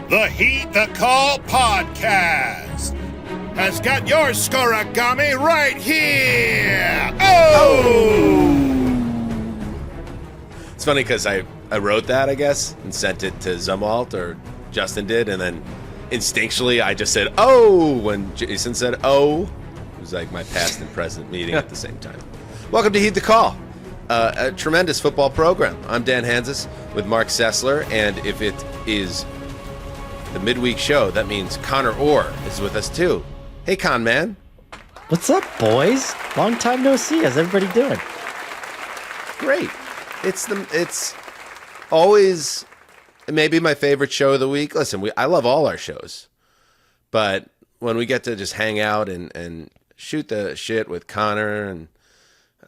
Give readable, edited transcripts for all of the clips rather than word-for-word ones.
The Heed the Call podcast has got your scorigami right here. Oh! It's funny because I wrote that, I guess, and sent it to Zumwalt, or Justin did, and then instinctually I just said, oh, when Jason said, oh. It was like my past and present meeting at the same time. Welcome to Heed the Call, a tremendous football program. I'm Dan Hanzus with Marc Sessler, and if it is the midweek show, that means Conor Orr is with us too. Hey, Con Man. What's up, boys? Long time no see. How's everybody doing? Great. It's always maybe my favorite show of the week. Listen, I love all our shows, but when we get to just hang out and shoot the shit with Conor, and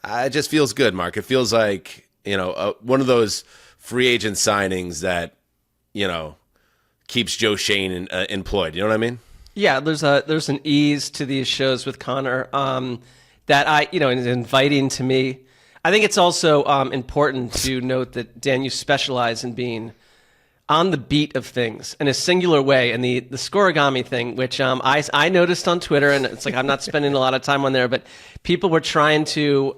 it just feels good, Mark. It feels like, one of those free agent signings that, keeps Joe Shane employed. You know what I mean? Yeah, there's an ease to these shows with Conor that is inviting to me. I think it's also important to note that, Dan, you specialize in being on the beat of things in a singular way. And the scorigami thing, which I noticed on Twitter, and it's like I'm not spending a lot of time on there, but people were trying to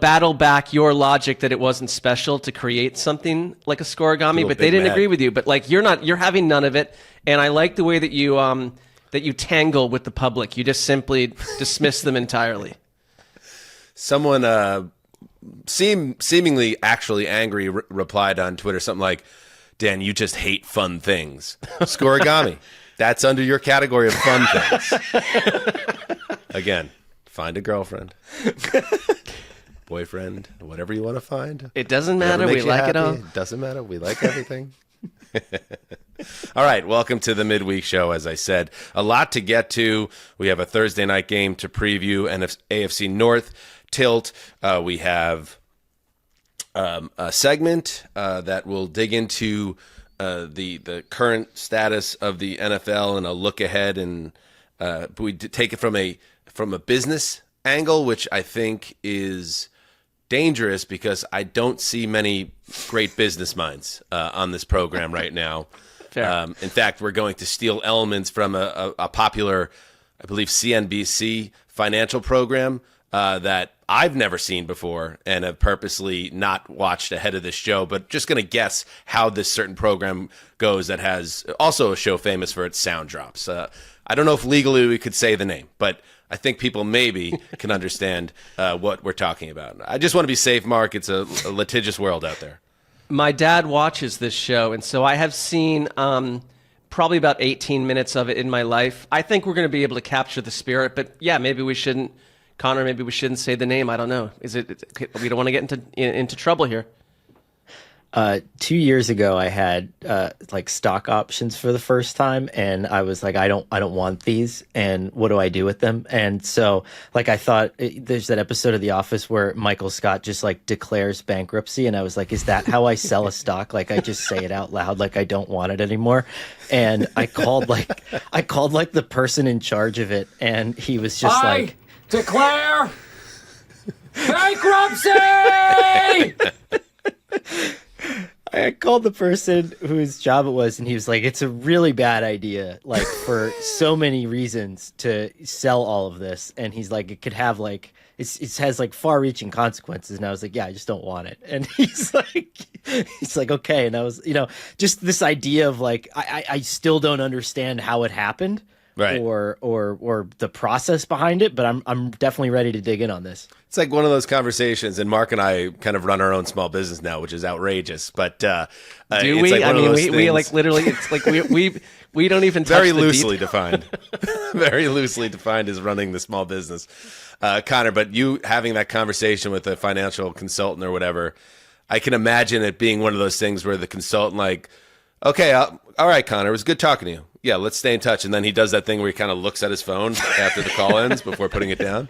battle back your logic that it wasn't special to create something like a scorigami, but they didn't agree with you. But like you're having none of it, and I like the way that you tangle with the public. You just simply dismiss them entirely. Someone seemingly actually angry replied on Twitter something like, Dan, you just hate fun things. Scorigami, that's under your category of fun things. Again, find a girlfriend. Boyfriend, whatever you want to find. It doesn't matter. We like it all. It doesn't matter. We like everything. All right. Welcome to the midweek show. As I said, a lot to get to. We have a Thursday night game to preview, and AFC North tilt. We have a segment that will dig into the current status of the NFL and a look ahead, and we take it from a business angle, which I think is dangerous because I don't see many great business minds on this program right now. In fact, we're going to steal elements from a popular, I believe, CNBC financial program that I've never seen before and have purposely not watched ahead of this show, but just going to guess how this certain program goes that has also a show famous for its sound drops. I don't know if legally we could say the name, but I think people maybe can understand what we're talking about. I just want to be safe, Mark. It's a litigious world out there. My dad watches this show, and so I have seen probably about 18 minutes of it in my life. I think we're going to be able to capture the spirit, but yeah, maybe we shouldn't. Conor, maybe we shouldn't say the name. I don't know. We don't want to get into trouble here. 2 years ago, I had stock options for the first time, and I was like, I don't want these, and what do I do with them? And so, I thought there's that episode of The Office where Michael Scott just declares bankruptcy, and I was like, is that how I sell a stock? I just say it out loud, I don't want it anymore. And I called the person in charge of it, and he was just declare bankruptcy. I called the person whose job it was, and he was like, it's a really bad idea, for so many reasons to sell all of this. And he's like, it could have it has far-reaching consequences. And I was like, yeah, I just don't want it. And he's like, okay. And I was, just this idea of I still don't understand how it happened. Right. Or the process behind it, but I'm definitely ready to dig in on this. It's like one of those conversations, and Mark and I kind of run our own small business now, which is outrageous. But do we? I mean, we literally. It's like we don't even touch very the loosely deep. defined. Very loosely defined as running the small business, Conor. But you having that conversation with a financial consultant or whatever, I can imagine it being one of those things where the consultant okay, all right, Conor, it was good talking to you. Yeah, let's stay in touch. And then he does that thing where he kind of looks at his phone after the call ends before putting it down.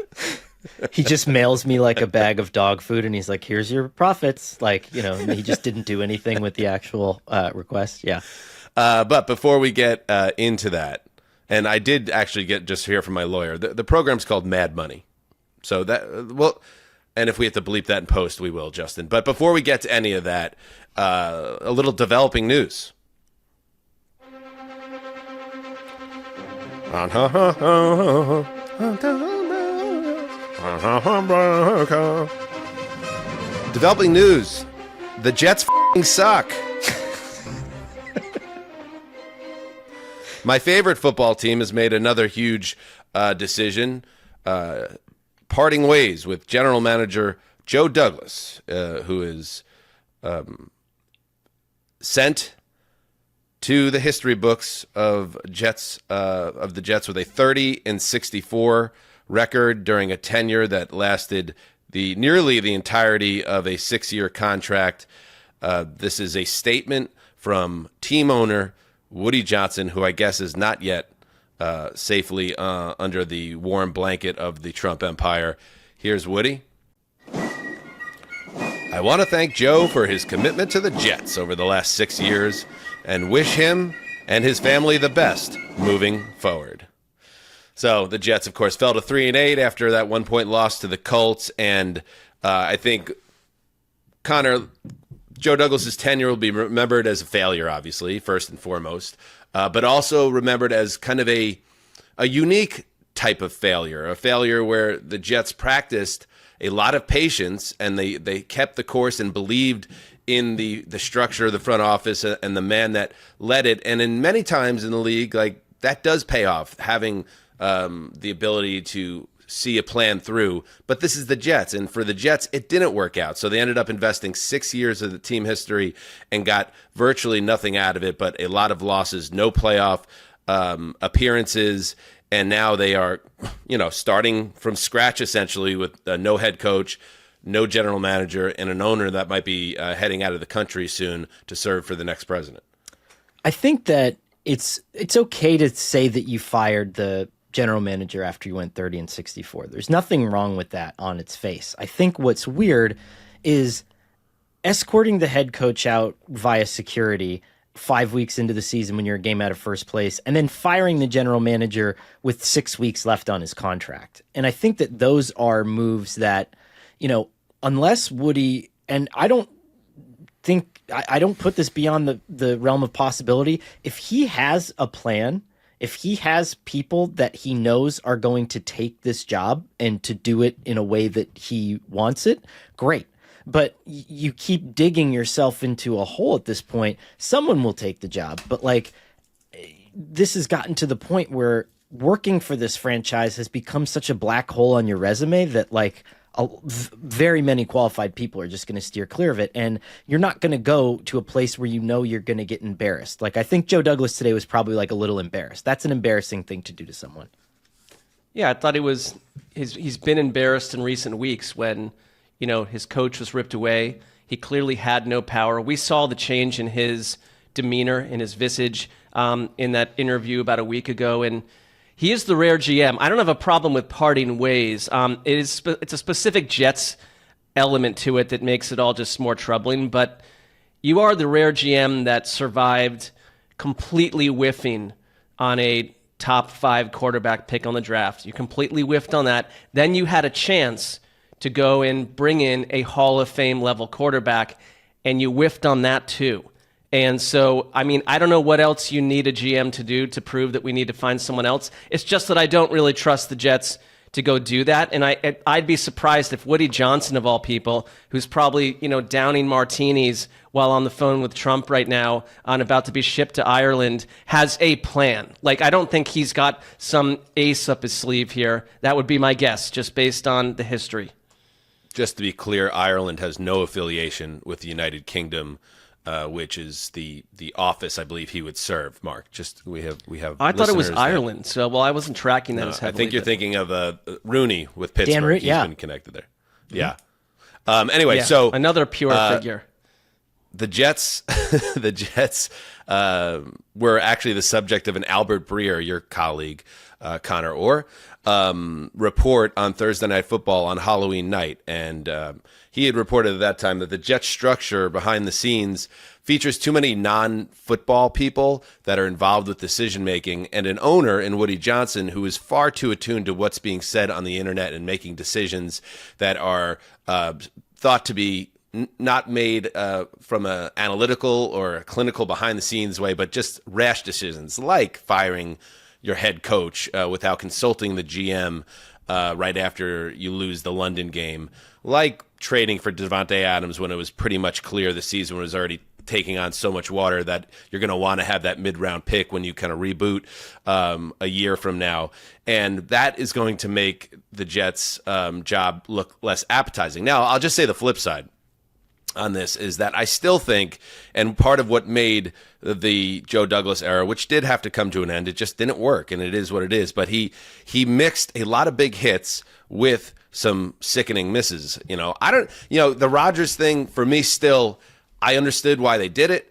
He just mails me a bag of dog food, and he's like, here's your profits. And he just didn't do anything with the actual request. Yeah. But before we get into that, and I did actually just hear from my lawyer, the program's called Mad Money. So and if we have to bleep that in post, we will, Justin. But before we get to any of that, a little developing news. Developing news. The Jets f***ing suck. My favorite football team has made another huge decision, parting ways with general manager Joe Douglas, who is sent to the history books of the Jets with a 30-64 record during a tenure that lasted nearly the entirety of a 6-year contract. This is a statement from team owner Woody Johnson, who I guess is not yet safely under the warm blanket of the Trump empire. Here's Woody. I want to thank Joe for his commitment to the Jets over the last 6 years and wish him and his family the best moving forward. So the Jets, of course, fell to 3-8 after that 1-point loss to the Colts. And I think Joe Douglas's tenure will be remembered as a failure, obviously, first and foremost, but also remembered as kind of a unique type of failure, a failure where the Jets practiced a lot of patience and they kept the course and believed in the structure of the front office and the man that led it. And in many times in the league, like that does pay off, having the ability to see a plan through. But this is the Jets, and for the Jets, it didn't work out. So they ended up investing 6 years of the team history and got virtually nothing out of it, but a lot of losses, no playoff appearances, and now they are, starting from scratch essentially with no head coach, no general manager, and an owner that might be heading out of the country soon to serve for the next president. I think that it's okay to say that you fired the general manager after you went 30-64. There's nothing wrong with that on its face. I think what's weird is escorting the head coach out via security 5 weeks into the season when you're a game out of first place, and then firing the general manager with 6 weeks left on his contract. And I think that those are moves that, unless Woody, and I don't put this beyond the realm of possibility. If he has a plan, if he has people that he knows are going to take this job and to do it in a way that he wants it, great. But you keep digging yourself into a hole at this point. Someone will take the job. But this has gotten to the point where working for this franchise has become such a black hole on your resume that very many qualified people are just going to steer clear of it. And you're not going to go to a place where you're going to get embarrassed. I think Joe Douglas today was probably a little embarrassed. That's an embarrassing thing to do to someone. Yeah, I thought he's been embarrassed in recent weeks when, his coach was ripped away. He clearly had no power. We saw the change in his demeanor, in his visage, in that interview about a week ago. And he is the rare GM. I don't have a problem with parting ways. It's a specific Jets element to it that makes it all just more troubling. But you are the rare GM that survived completely whiffing on a top 5 quarterback pick on the draft. You completely whiffed on that. Then you had a chance to go and bring in a Hall of Fame level quarterback, and you whiffed on that too. And so, I don't know what else you need a GM to do to prove that we need to find someone else. It's just that I don't really trust the Jets to go do that. And I'd be surprised if Woody Johnson, of all people, who's probably, downing martinis while on the phone with Trump right now and about to be shipped to Ireland, has a plan. I don't think he's got some ace up his sleeve here. That would be my guess, just based on the history. Just to be clear, Ireland has no affiliation with the United Kingdom, which is the office I believe he would serve. Mark, we have. I thought it was Ireland, so I wasn't tracking that as heavily. I think you're thinking of Rooney with Pittsburgh. He's been connected there. Yeah. Anyway, so another pure figure. The Jets, were actually the subject of an Albert Breer, your colleague, Conor Orr, report on Thursday Night Football on Halloween night. And he had reported at that time that the Jets structure behind the scenes features too many non-football people that are involved with decision-making, and an owner in Woody Johnson who is far too attuned to what's being said on the internet and making decisions that are thought to be not made from an analytical or a clinical behind-the-scenes way, but just rash decisions like firing your head coach without consulting the GM right after you lose the London game, like trading for Devontae Adams when it was pretty much clear the season was already taking on so much water that you're going to want to have that mid-round pick when you kind of reboot a year from now. And that is going to make the Jets' job look less appetizing. Now, I'll just say the flip side on this is that I still think, and part of what made the Joe Douglas era, which did have to come to an end, it just didn't work, and it is what it is. But he mixed a lot of big hits with some sickening misses. The Rodgers thing for me still, I understood why they did it.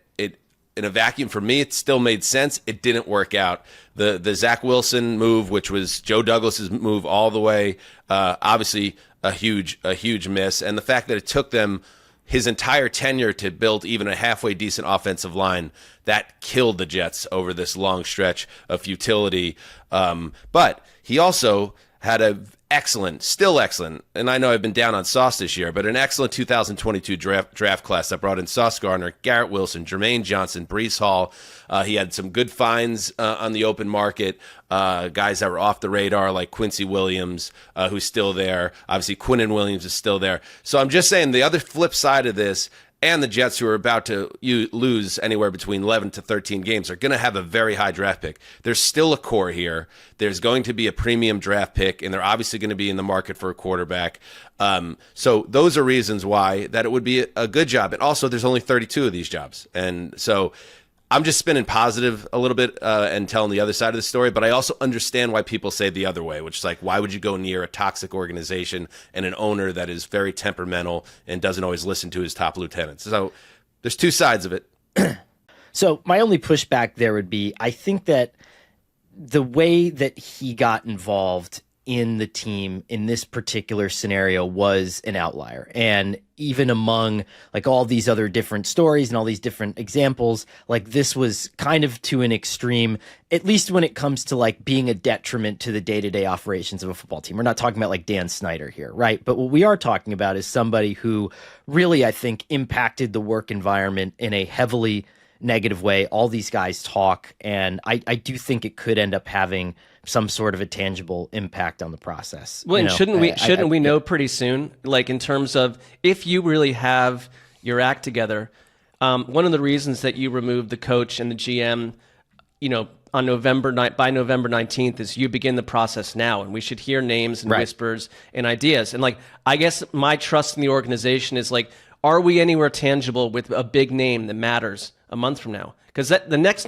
In a vacuum for me, it still made sense. It didn't work out. The Zach Wilson move, which was Joe Douglas's move all the way, obviously a huge miss, and the fact that it took them his entire tenure to build even a halfway decent offensive line, that killed the Jets over this long stretch of futility. But he also had still excellent, and I know I've been down on Sauce this year, but an excellent 2022 draft class that brought in Sauce Gardner, Garrett Wilson, Jermaine Johnson, Breece Hall. He had some good finds on the open market, guys that were off the radar like Quincy Williams, who's still there. Obviously, Quinnen Williams is still there. So I'm just saying the other flip side of this, and the Jets, who are about to lose anywhere between 11 to 13 games, are going to have a very high draft pick. There's still a core here. There's going to be a premium draft pick, and they're obviously going to be in the market for a quarterback. So those are reasons why that it would be a good job. And also, there's only 32 of these jobs. And so I'm just spinning positive a little bit and telling the other side of the story, but I also understand why people say the other way, which is like, why would you go near a toxic organization and an owner that is very temperamental and doesn't always listen to his top lieutenants? So there's two sides of it. So my only pushback there would be, I think that the way that he got involved in the team in this particular scenario was an outlier. And even among like all these other different stories and all these different examples, like this was kind of to an extreme, at least when it comes to like being a detriment to the day-to-day operations of a football team. We're not talking about like Dan Snyder here, right? But what we are talking about is somebody who really, I think, impacted the work environment in a heavily negative way. All these guys talk, and I do think it could end up having some sort of a tangible impact on the process. Well, and shouldn't we know pretty soon, like in terms of if you really have your act together, one of the reasons that you removed the coach and the GM, on by November 19th is you begin the process now, and we should hear names and whispers and ideas. And like, I guess my trust in the organization is like, are we anywhere tangible with a big name that matters a month from now? Because the next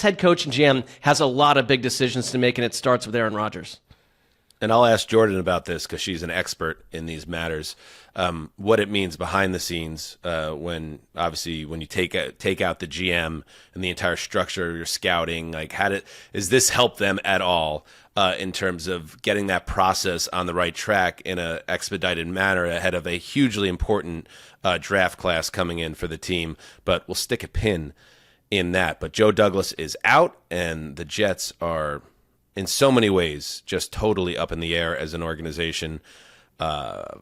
head coach and GM has a lot of big decisions to make, and it starts with Aaron Rodgers. And I'll ask Jordan about this because she's an expert in these matters. What it means behind the scenes when you take out the GM and the entire structure of your scouting. Like, does this help them at all in terms of getting that process on the right track in an expedited manner ahead of a hugely important draft class coming in for the team? But we'll stick a pin in that. But Joe Douglas is out, and the Jets are in so many ways just totally up in the air as an organization. Honestly,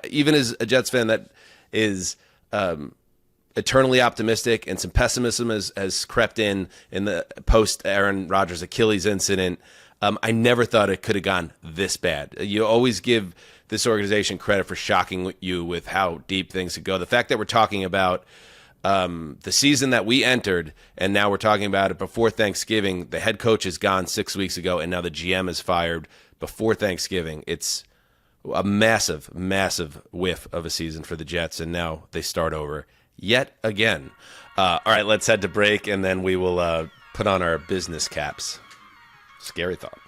even as a Jets fan that is eternally optimistic, and some pessimism has crept in the post Aaron Rodgers Achilles incident, I never thought it could have gone this bad. You always give this organization credit for shocking you with how deep things could go. The fact that we're talking about the season that we entered, and now we're talking about it before Thanksgiving. The head coach is gone 6 weeks ago, and now the GM is fired before Thanksgiving. It's a massive, massive whiff of a season for the Jets, and now they start over yet again. All right, let's head to break, and then we will put on our business caps. Scary thought.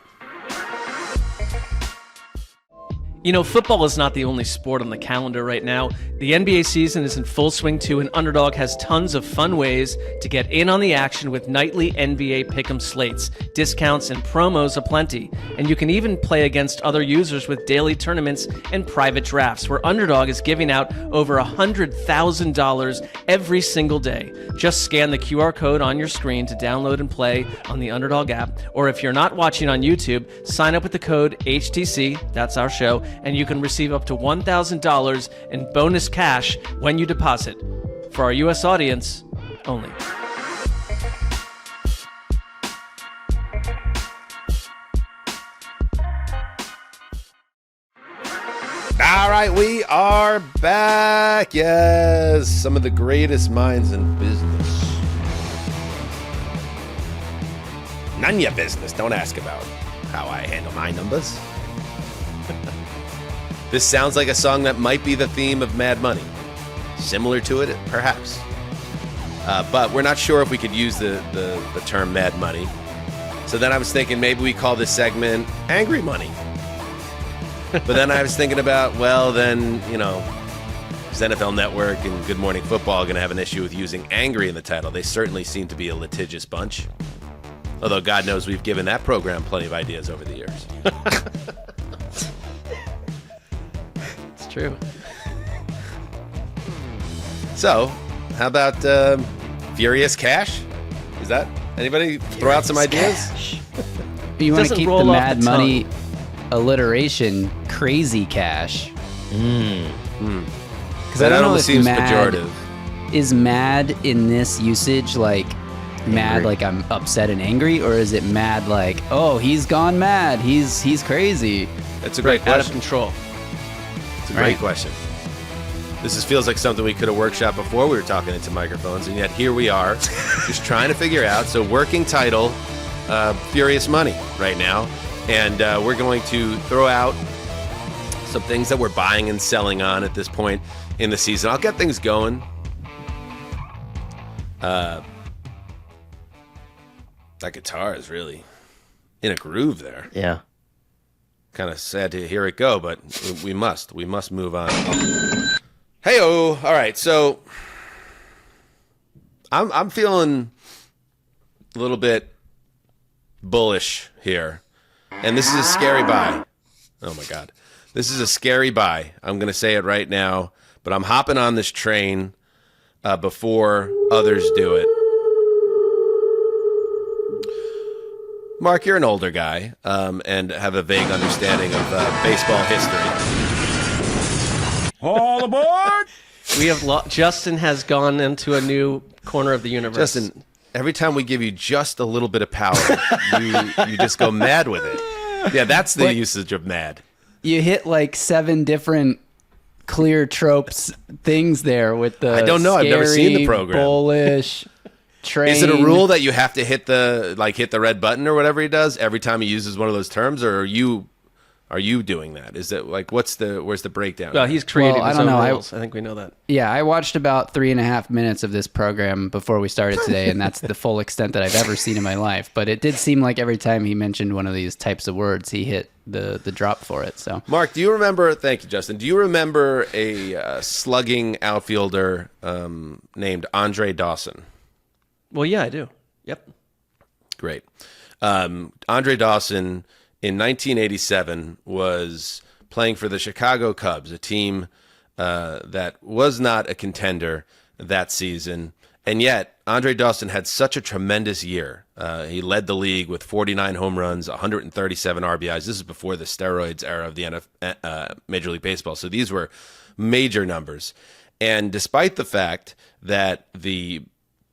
Football is not the only sport on the calendar right now. The NBA season is in full swing too, and Underdog has tons of fun ways to get in on the action with nightly NBA pick'em slates, discounts, and promos aplenty. And you can even play against other users with daily tournaments and private drafts, where Underdog is giving out over $100,000 every single day. Just scan the QR code on your screen to download and play on the Underdog app, or if you're not watching on YouTube, sign up with the code HTC, that's our show, and you can receive up to $1,000 in bonus cash when you deposit. For our U.S. audience only. All right, we are back. Yes, some of the greatest minds in business. None your business. Don't ask about how I handle my numbers. This sounds like a song that might be the theme of Mad Money. Similar to it, perhaps. But we're not sure if we could use the term Mad Money. So then I was thinking maybe we call this segment Angry Money. But then I was thinking about, well, then, is NFL Network and Good Morning Football going to have an issue with using angry in the title? They certainly seem to be a litigious bunch. Although God knows we've given that program plenty of ideas over the years. It's true. So, how about Furious Cash? Is that anybody throw out some ideas? You want to Doesn't keep roll the off Mad the tongue. Money alliteration, Crazy Cash. That Because I don't know almost if seems mad pejorative. is mad in this usage like mad Angry. like I'm upset and angry, or is it mad like, oh, he's gone mad, he's crazy? That's a great Out of question. control. It's a great question. This feels like something we could have workshopped before we were talking into microphones, and yet here we are, just trying to figure out. So, working title, Furious Money right now, and we're going to throw out some things that we're buying and selling on at this point in the season. I'll get things going. That guitar is really in a groove there. Yeah. Kind of sad to hear it go, but we must move on. Hey-oh. All right, so I'm feeling a little bit bullish here, and this is a scary buy. Oh my God, this is a scary buy. I'm gonna say it right now, but I'm hopping on this train before others do it. Mark, you're an older guy and have a vague understanding of baseball history. All aboard! We have Justin has gone into a new corner of the universe. Justin, every time we give you just a little bit of power, you just go mad with it. Yeah, that's the usage of mad. You hit like 7 different clear tropes things there with the I don't know. I've never seen the program. Bullish train. Is it a rule that you have to hit the red button or whatever he does every time he uses one of those terms, or are you doing that? Is it like where's the breakdown? Well, he's creating Well, I his don't own know. rules. I think we know that. Yeah, I watched about 3.5 minutes of this program before we started today, and that's the full extent that I've ever seen in my life. But it did seem like every time he mentioned one of these types of words, he hit the drop for it. So, Mark, do you remember? Thank you, Justin. Do you remember a slugging outfielder named Andre Dawson? Well, yeah, I do. Yep. Great. Andre Dawson in 1987 was playing for the Chicago Cubs, a team that was not a contender that season. And yet, Andre Dawson had such a tremendous year. He led the league with 49 home runs, 137 RBIs. This is before the steroids era of the Major League Baseball. So these were major numbers. And despite the fact that the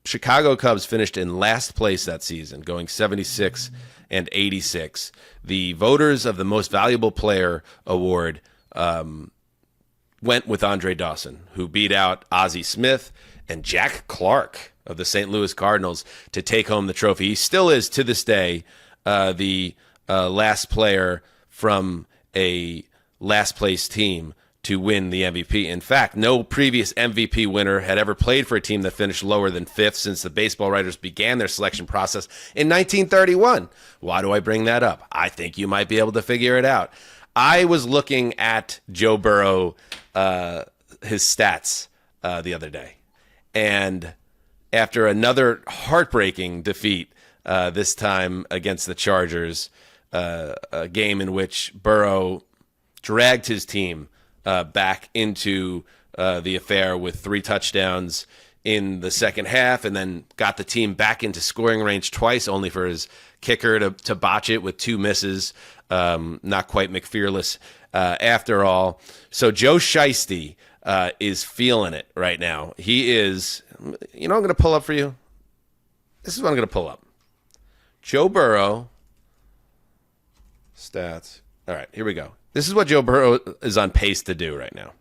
Chicago Cubs finished in last place that season, going 76 and 86. The voters of the Most Valuable Player award went with Andre Dawson, who beat out Ozzie Smith and Jack Clark of the St. Louis Cardinals to take home the trophy. He still is, to this day, the last player from a last place team to win the MVP. In fact, no previous MVP winner had ever played for a team that finished lower than 5th since the baseball writers began their selection process in 1931. Why do I bring that up? I think you might be able to figure it out. I was looking at Joe Burrow, his stats the other day, and after another heartbreaking defeat, this time against the Chargers, a game in which Burrow dragged his team back into the affair with 3 touchdowns in the second half, and then got the team back into scoring range twice, only for his kicker to botch it with 2 misses. Not quite McFearless after all. So Joe Shiesty is feeling it right now. He is, I'm going to pull up for you. This is what I'm going to pull up. Joe Burrow stats. All right, here we go. This is what Joe Burrow is on pace to do right now.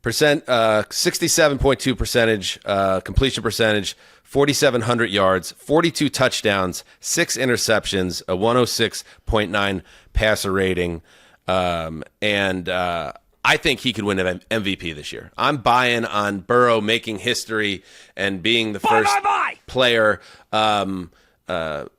67.2 percentage completion percentage, 4,700 yards, 42 touchdowns, 6 interceptions, a 106.9 passer rating, and I think he could win an MVP this year. I'm buying on Burrow making history and being the first player.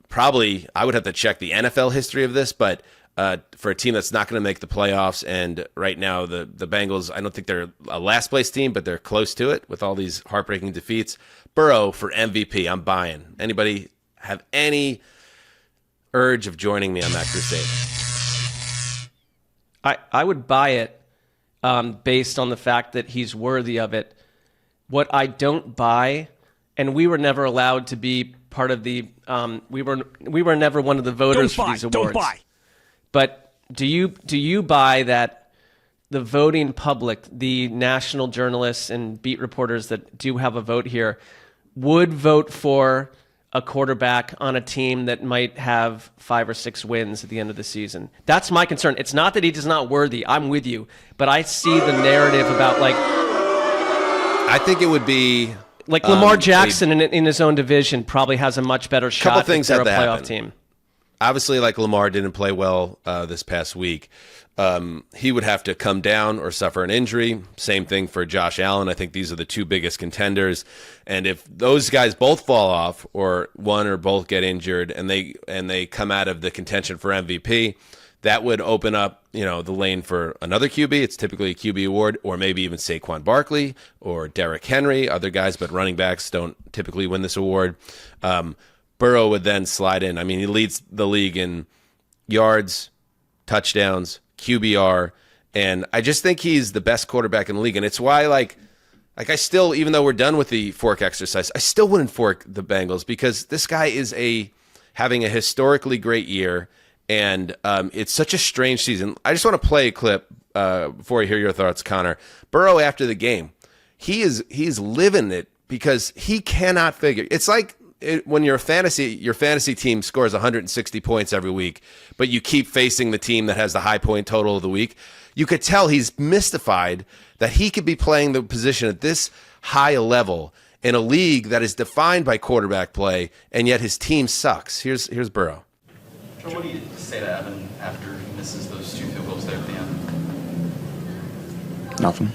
Probably, I would have to check the NFL history of this, but for a team that's not going to make the playoffs, and right now the Bengals, I don't think they're a last place team, but they're close to it with all these heartbreaking defeats. Burrow for MVP, I'm buying. Anybody have any urge of joining me on that crusade? I would buy it based on the fact that he's worthy of it. What I don't buy, and we were never allowed to be part of the we were never one of the voters for these awards. But do you buy that the voting public, the national journalists and beat reporters that do have a vote here, would vote for a quarterback on a team that might have 5 or 6 wins at the end of the season? That's my concern. It's not that he is not worthy. I'm with you. But I see the narrative about, like, I think it would be like Lamar Jackson in his own division probably has a much better shot if they're a playoff team. Obviously, like Lamar didn't play well this past week. He would have to come down or suffer an injury. Same thing for Josh Allen. I think these are the 2 biggest contenders. And if those guys both fall off, or one or both get injured, and they come out of the contention for MVP, that would open up, the lane for another QB. It's typically a QB award, or maybe even Saquon Barkley or Derrick Henry, other guys, but running backs don't typically win this award. Burrow would then slide in. I mean, he leads the league in yards, touchdowns, QBR, and I just think he's the best quarterback in the league. And it's why, like I still, even though we're done with the fork exercise, I still wouldn't fork the Bengals, because this guy is having a historically great year, and it's such a strange season. I just want to play a clip before I hear your thoughts, Connor. Burrow, after the game, he's living it, because he cannot figure. It's like when your fantasy team scores 160 points every week, but you keep facing the team that has the high point total of the week, you could tell he's mystified that he could be playing the position at this high a level in a league that is defined by quarterback play, and yet his team sucks. Here's Burrow. Joe, what do you say to Evan after he misses those 2 field goals there at the end? Nothing.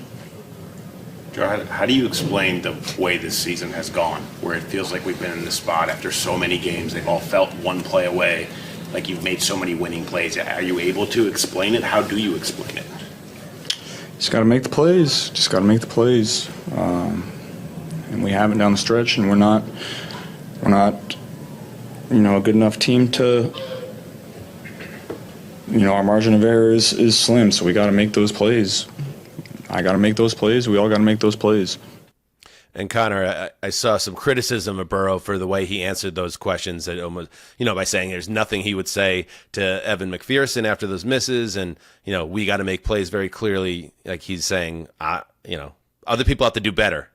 Joe, how do you explain the way this season has gone, where it feels like we've been in this spot after so many games? They've all felt one play away, like you've made so many winning plays. Are you able to explain it? How do you explain it? Just got to make the plays. And we haven't down the stretch, and we're not a good enough team to, our margin of error is slim, so we got to make those plays. I got to make those plays. We all got to make those plays. And Connor, I saw some criticism of Burrow for the way he answered those questions, that almost, by saying there's nothing he would say to Evan McPherson after those misses, and we got to make plays very clearly. Like he's saying, other people have to do better,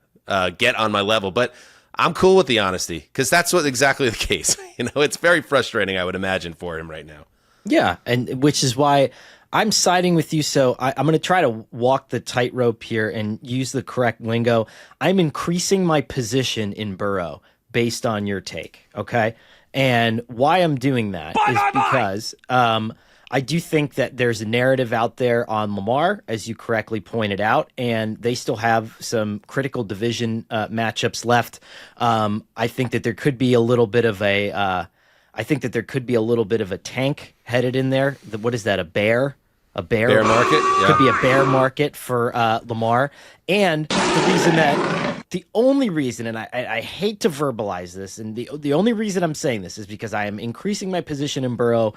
get on my level. But I'm cool with the honesty, because that's exactly the case. It's very frustrating, I would imagine, for him right now. Yeah, and which is why I'm siding with you. So I'm going to try to walk the tightrope here and use the correct lingo. I'm increasing my position in Burrow based on your take, okay? And why I'm doing that is because I do think that there's a narrative out there on Lamar, as you correctly pointed out, and they still have some critical division matchups left. I think that there could be a little bit of a tank headed in there. What is that? A bear market? Yeah. Could be a bear market for Lamar. And the only reason, and I hate to verbalize this, and the only reason I'm saying this is because I am increasing my position in Burrow.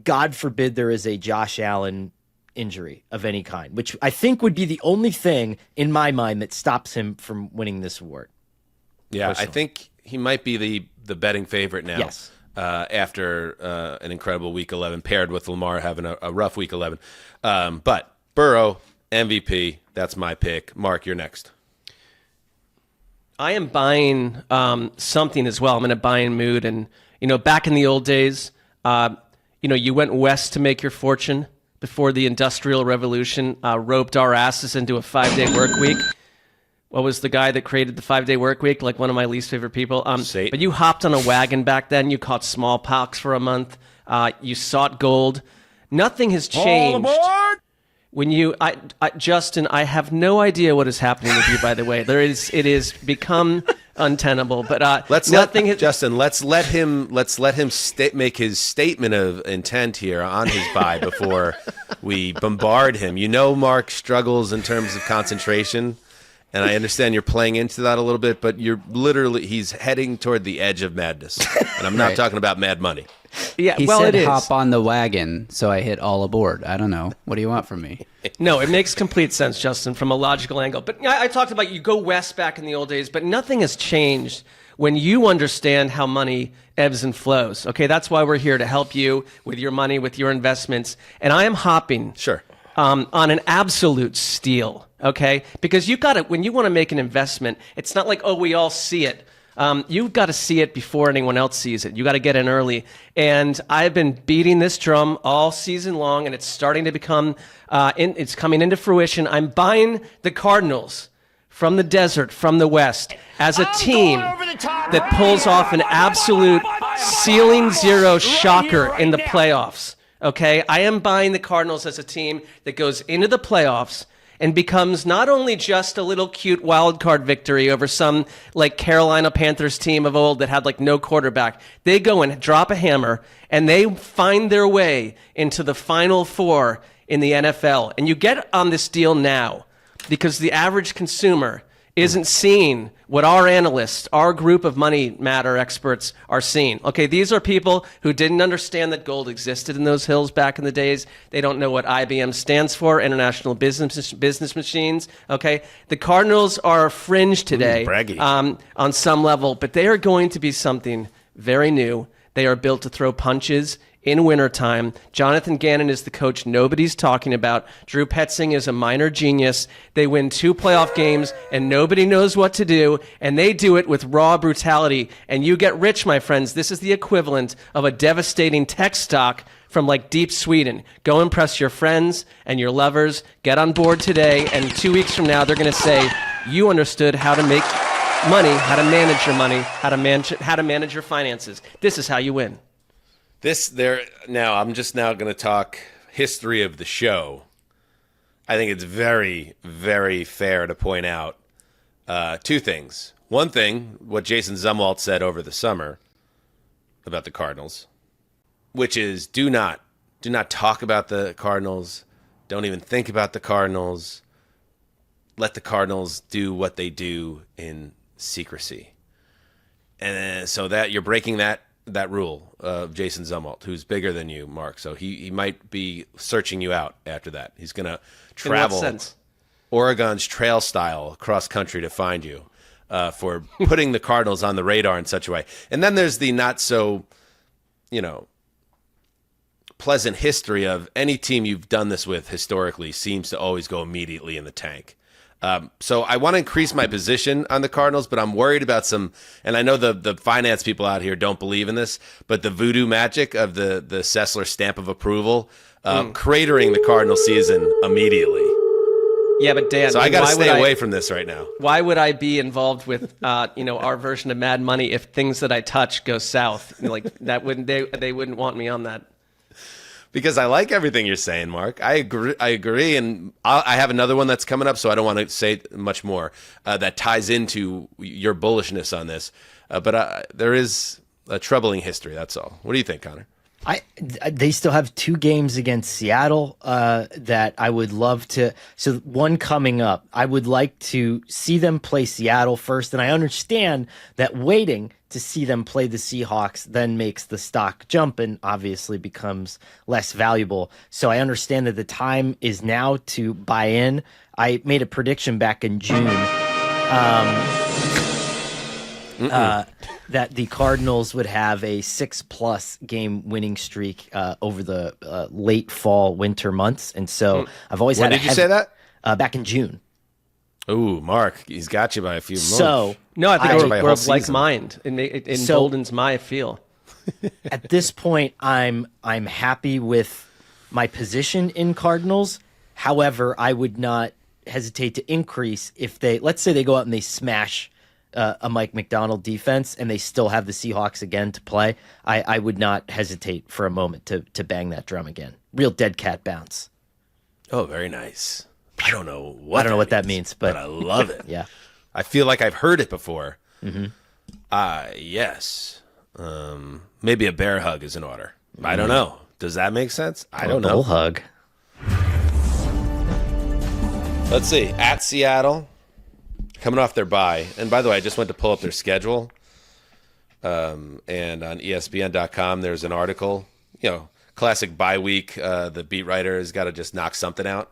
God forbid there is a Josh Allen injury of any kind, which I think would be the only thing in my mind that stops him from winning this award. Yeah, personally. I think he might be the betting favorite now. Yes. After an incredible Week 11, paired with Lamar having a rough Week 11. But Burrow, MVP, that's my pick. Mark, you're next. I am buying something as well. I'm in a buying mood. And, back in the old days, you went west to make your fortune before the Industrial Revolution roped our asses into a 5-day work week. What was the guy that created the 5-day work week? Like one of my least favorite people. Satan. But you hopped on a wagon back then. You caught smallpox for a month. You sought gold. Nothing has changed. When Justin, I have no idea what is happening with you. By the way, it is become untenable. But Justin, let's let him make his statement of intent here on his bye before we bombard him. Mark struggles in terms of concentration. And I understand you're playing into that a little bit, but he's heading toward the edge of madness. And I'm not talking about mad money. Yeah, he well, said it is. hop on the wagon, so I hit all aboard. I don't know. What do you want from me? No, it makes complete sense, Justin, from a logical angle. But I talked about you go west back in the old days, but nothing has changed when you understand how money ebbs and flows. Okay, that's why we're here to help you with your money, with your investments. And I am hopping. Sure. On an absolute steal, okay? Because when you want to make an investment, it's not like, we all see it. You've got to see it before anyone else sees it. You got to get in early. And I've been beating this drum all season long, and it's starting to become, it's coming into fruition. I'm buying the Cardinals from the desert, from the West, as a team that pulls off an absolute ceiling zero shocker in the playoffs. Okay, I am buying the Cardinals as a team that goes into the playoffs and becomes not only just a little cute wild card victory over some like Carolina Panthers team of old that had like no quarterback. They go and drop a hammer and they find their way into the Final Four in the NFL. And you get on this deal now because the average consumer isn't seeing what our analysts, our group of money matter experts are seeing. Okay, these are people who didn't understand that gold existed in those hills back in the days. They don't know what IBM stands for, International Business Machines. Okay, the Cardinals are fringe today on some level, but they are going to be something very new. They are built to throw punches in wintertime. Jonathan Gannon is the coach nobody's talking about. Drew Petzing is a minor genius. They win 2 playoff games, and nobody knows what to do, and they do it with raw brutality. And you get rich, my friends. This is the equivalent of a devastating tech stock from like deep Sweden. Go impress your friends and your lovers. Get on board today, and 2 weeks from now, they're going to say, you understood how to make money, how to manage your money, how to manage your finances. This is how you win. I'm just now going to talk history of the show. I think it's very, very fair to point out 2 things. One thing, what Jason Zumwalt said over the summer about the Cardinals, which is do not talk about the Cardinals. Don't even think about the Cardinals. Let the Cardinals do what they do in secrecy. And so that you're breaking that rule of Jason Zumwalt, who's bigger than you, Mark. So he might be searching you out after that. He's going to travel Oregon's trail style across country to find you for putting the Cardinals on the radar in such a way. And then there's the not so, pleasant history of any team you've done this with historically seems to always go immediately in the tank. So I want to increase my position on the Cardinals, but I'm worried about some, and I know the finance people out here don't believe in this, but the voodoo magic of the Sessler stamp of approval, cratering the Cardinal season immediately. Yeah, but Dan, so I got to stay away from this right now. Why would I be involved with, our version of Mad Money if things that I touch go south? Like that they wouldn't want me on that. Because I like everything you're saying, Mark. I agree, and I have another one that's coming up, so I don't want to say much more that ties into your bullishness on this. But there is a troubling history, that's all. What do you think, Connor? They still have 2 games against Seattle that I would love to. So one coming up, I would like to see them play Seattle first, and I understand that waiting to see them play the Seahawks then makes the stock jump and obviously becomes less valuable. So I understand that the time is now to buy in. I made a prediction back in June that the Cardinals would have a 6+ game winning streak over the late fall, winter months. And so I've always when had did you say that? Back in June. Ooh, Mark, he's got you by a few months. So no, I think we're of like season. mind. It emboldens my feel. At this point, I'm happy with my position in Cardinals. However, I would not hesitate to increase if let's say they go out and they smash a Mike McDonald defense and they still have the Seahawks again to play. I would not hesitate for a moment to bang that drum again. Real dead cat bounce. Oh, very nice. I don't know what that means, but I love it. Yeah. I feel like I've heard it before. Mm-hmm. Yes. Maybe a bear hug is in order. I don't know. Does that make sense? I don't know. Bull hug. Let's see. At Seattle, coming off their bye. And by the way, I just went to pull up their schedule. And on ESPN.com, there's an article. Classic bye week. The beat writer has got to just knock something out.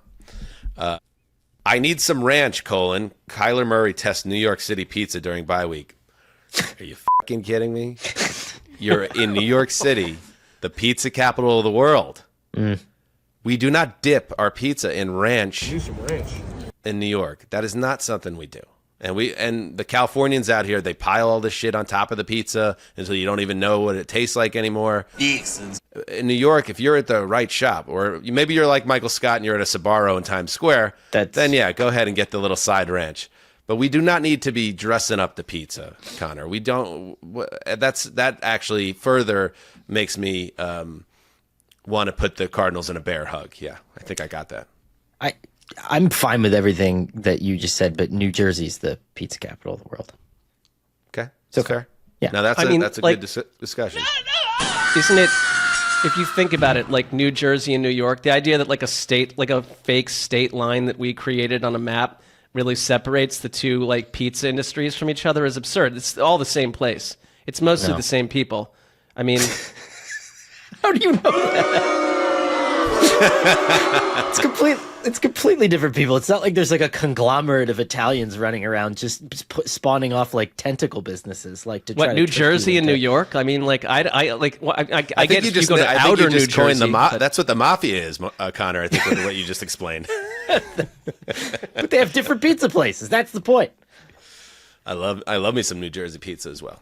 I need some ranch, Kyler Murray tests New York City pizza during bye week. Are you fucking kidding me? You're in New York City, the pizza capital of the world. We do not dip our pizza in ranch in New York. That is not something we do. And the Californians out here, they pile all this shit on top of the pizza until you don't even know what it tastes like anymore. In New York, if you're at the right shop, or maybe you're like Michael Scott and you're at a Sbarro in Times Square, then yeah, go ahead and get the little side ranch. But we do not need to be dressing up the pizza, Connor. We don't. That actually further makes me want to put the Cardinals in a bear hug. Yeah, I think I got that. I'm fine with everything that you just said, but New Jersey's the pizza capital of the world. Okay, so fair. Yeah, now that's a good discussion. Isn't it? If you think about it, like New Jersey and New York, the idea that like a fake state line that we created on a map really separates the two like pizza industries from each other is absurd. It's all the same place. It's mostly the same people. I mean, how do you know that? It's completely different people. It's not like there's like a conglomerate of Italians running around just spawning off like tentacle businesses, like to try to New Jersey and New York. I mean, like I get you go to outer New Jersey. That's what the mafia is, Connor. I think with what you just explained. But they have different pizza places. That's the point. I love me some New Jersey pizza as well,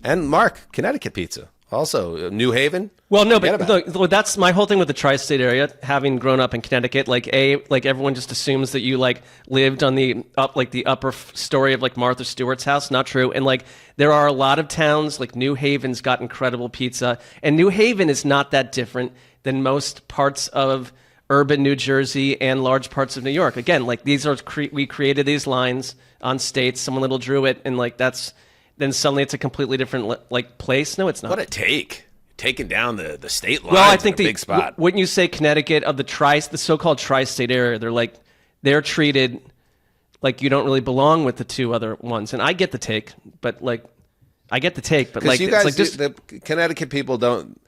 and Mark, Connecticut pizza. Also, New Haven. Well, no, but look, that's my whole thing with the tri-state area. Having grown up in Connecticut, like everyone just assumes that you like lived on the upper story of like Martha Stewart's house. Not true. And like there are a lot of towns like New Haven's got incredible pizza, and New Haven is not that different than most parts of urban New Jersey and large parts of New York. Again, like these are we created these lines on states. Someone little drew it, and like then suddenly it's a completely different like place. No, it's not. What a take. Taking down the state lines. Well, I think big spot. Wouldn't you say Connecticut of the so-called tri-state area? They're treated like you don't really belong with the two other ones. And I get the take, but like you guys, the Connecticut people don't,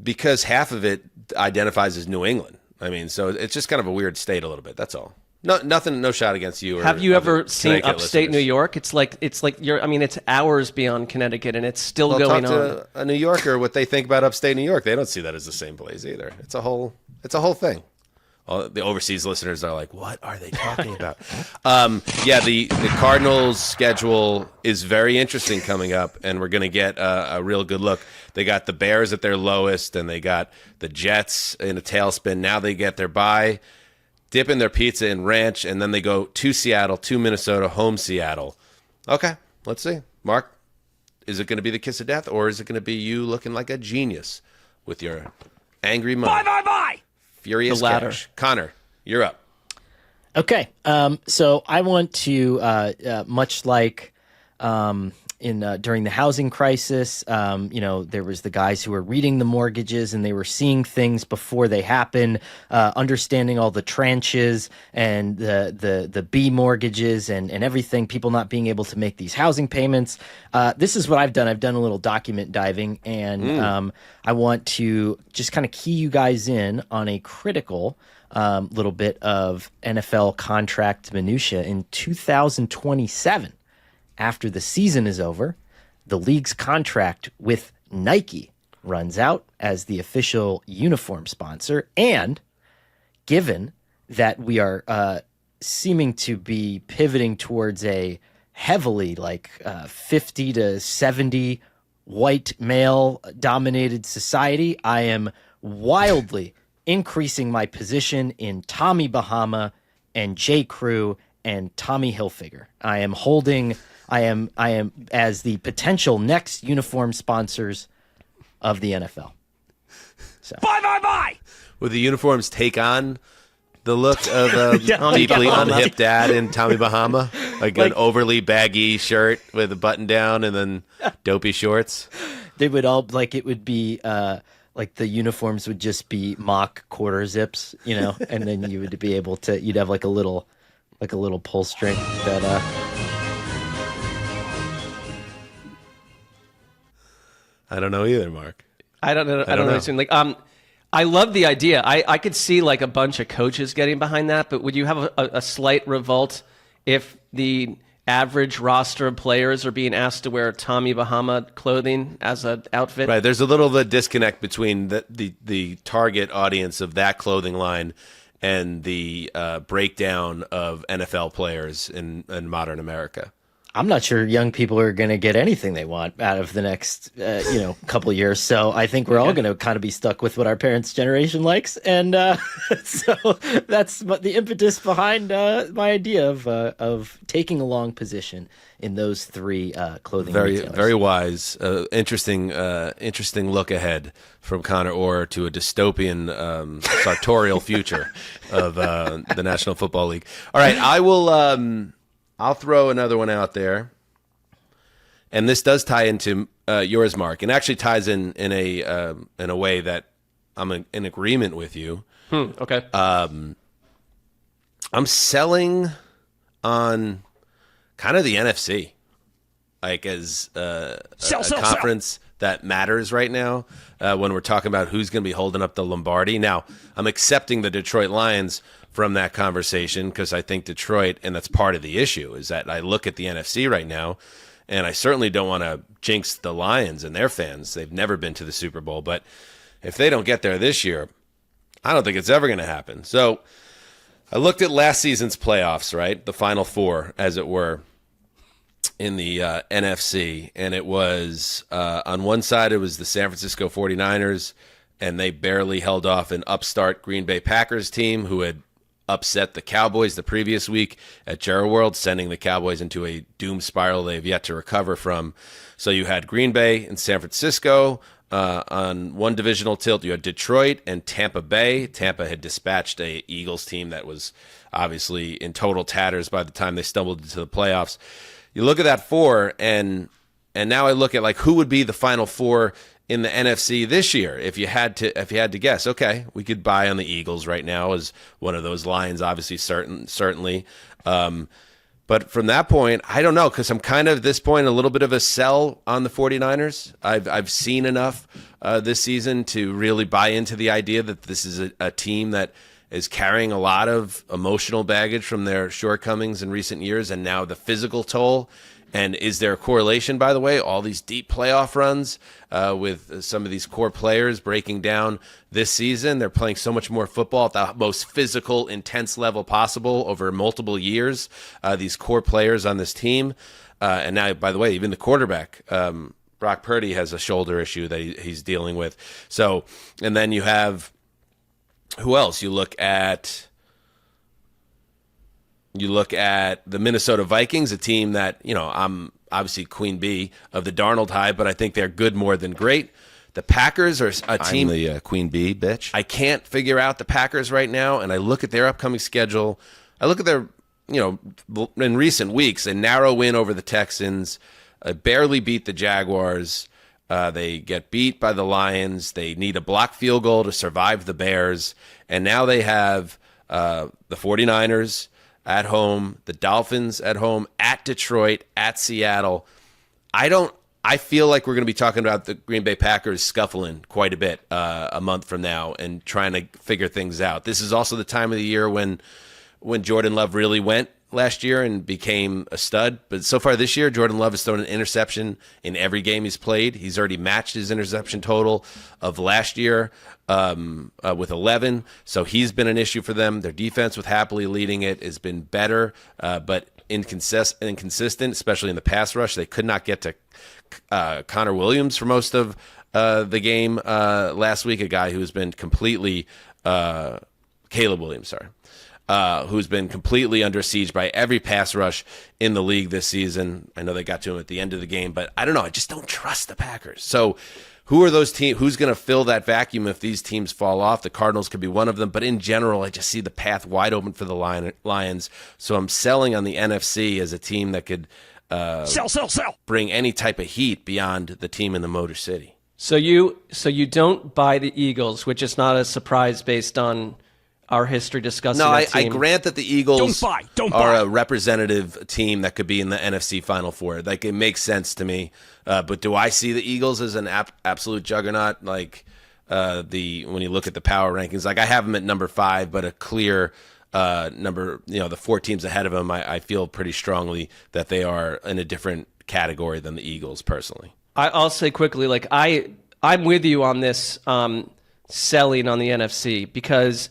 because half of it identifies as New England. I mean, so it's just kind of a weird state a little bit. That's all. No shot against you. Have you ever seen upstate New York? It's like it's hours beyond Connecticut, and it's still going on. Talk to a New Yorker what they think about upstate New York. They don't see that as the same place either. It's a whole thing. All the overseas listeners are like, what are they talking about? The Cardinals' schedule is very interesting coming up, and we're going to get a real good look. They got the Bears at their lowest, and they got the Jets in a tailspin. Now they get their bye. Dipping their pizza in ranch, and then they go to Seattle, to Minnesota, home Seattle. Okay, let's see. Mark, is it going to be the kiss of death, or is it going to be you looking like a genius with your angry money? Bye! Furious cash. Connor, you're up. Okay, so I want to, much like during the housing crisis, there was the guys who were reading the mortgages and they were seeing things before they happen, understanding all the tranches and the B mortgages and everything, people not being able to make these housing payments. This is what I've done. I've done a little document diving, and I want to just kind of key you guys in on a critical little bit of NFL contract minutia in 2027. After the season is over, the league's contract with Nike runs out as the official uniform sponsor. And given that we are seeming to be pivoting towards a heavily 50 to 70 white male dominated society, I am wildly increasing my position in Tommy Bahama and J. Crew and Tommy Hilfiger. I am as the potential next uniform sponsors of the NFL. So. Bye. Would the uniforms take on the look of a Yeah, deeply Bahama. unhip dad in Tommy Bahama? Like an overly baggy shirt with a button down and then dopey shorts? They would all it would be like the uniforms would just be mock quarter zips, and then you would be able to you'd have like a little pull string that I don't know either, Mark. I don't know. I don't know. What you're saying. I love the idea. I could see like a bunch of coaches getting behind that, but would you have a slight revolt if the average roster of players are being asked to wear Tommy Bahama clothing as an outfit? Right. There's a little bit of disconnect between the target audience of that clothing line and the breakdown of NFL players in modern America. I'm not sure young people are going to get anything they want out of the next, couple of years. So I think we're all going to kind of be stuck with what our parents' generation likes, and so that's the impetus behind my idea of taking a long position in those three clothing retailers. Very wise, interesting look ahead from Conor Orr to a dystopian, sartorial future of the National Football League. All right, I will. I'll throw another one out there, and this does tie into yours, Mark, and actually ties in a way that I'm in agreement with you. Okay. I'm selling on kind of the NFC, like as a conference that matters right now when we're talking about who's going to be holding up the Lombardi. Now, I'm accepting the Detroit Lions from that conversation because I think Detroit, and that's part of the issue, is that I look at the NFC right now, and I certainly don't want to jinx the Lions and their fans. They've never been to the Super Bowl, but if they don't get there this year, I don't think it's ever going to happen. So I looked at last season's playoffs, right? The Final Four, as it were, in the NFC, and it was on one side it was the San Francisco 49ers, and they barely held off an upstart Green Bay Packers team who had upset the Cowboys the previous week at Jerry World, sending the Cowboys into a doom spiral they've yet to recover from. So you had Green Bay and San Francisco on one divisional tilt. You had Detroit and Tampa Bay. Tampa had dispatched a Eagles team that was obviously in total tatters by the time they stumbled into the playoffs. You look at that four, and now I look at like who would be the final four in the NFC this year. If you had to guess, okay, we could buy on the Eagles right now as one of those. Lions, obviously, certainly. But from that point, I don't know, because I'm kind of at this point a little bit of a sell on the 49ers. I've seen enough this season to really buy into the idea that this is a team that is carrying a lot of emotional baggage from their shortcomings in recent years, and now the physical toll. And is there a correlation, by the way, all these deep playoff runs with some of these core players breaking down this season? They're playing so much more football at the most physical, intense level possible over multiple years, these core players on this team. And now, by the way, even the quarterback, Brock Purdy, has a shoulder issue that he's dealing with. So, and then you have, who else? You look at the Minnesota Vikings, a team that, I'm obviously queen bee of the Darnold hype, but I think they're good more than great. The Packers are a team. I'm the queen bee, bitch. I can't figure out the Packers right now, and I look at their upcoming schedule. I look at their, in recent weeks, a narrow win over the Texans, barely beat the Jaguars. They get beat by the Lions. They need a block field goal to survive the Bears. And now they have the 49ers at home, the Dolphins at home, at Detroit, at Seattle. I feel like we're going to be talking about the Green Bay Packers scuffling quite a bit a month from now and trying to figure things out. This is also the time of the year when Jordan Love really went last year and became a stud. But so far this year, Jordan Love has thrown an interception in every game he's played. He's already matched his interception total of last year with 11. So he's been an issue for them. Their defense, with Happily leading it, has been better. But inconsistent, especially in the pass rush. They could not get to Connor Williams for most of the game last week, a guy who's been completely Caleb Williams, sorry. Who's been completely under siege by every pass rush in the league this season. I know they got to him at the end of the game, but I don't know. I just don't trust the Packers. So who are those teams? Who's going to fill that vacuum if these teams fall off? The Cardinals could be one of them, but in general, I just see the path wide open for the Lions. So I'm selling on the NFC as a team that could sell. Bring any type of heat beyond the team in the Motor City. So you don't buy the Eagles, which is not a surprise based on our history discussing that team. I grant that the Eagles are a representative team that could be in the NFC Final Four. Like, it makes sense to me. But do I see the Eagles as an absolute juggernaut? Like when you look at the power rankings, like I have them at number 5, but a clear number. The 4 teams ahead of them, I feel pretty strongly that they are in a different category than the Eagles. Personally, I'll say quickly, like I'm with you on this selling on the NFC because.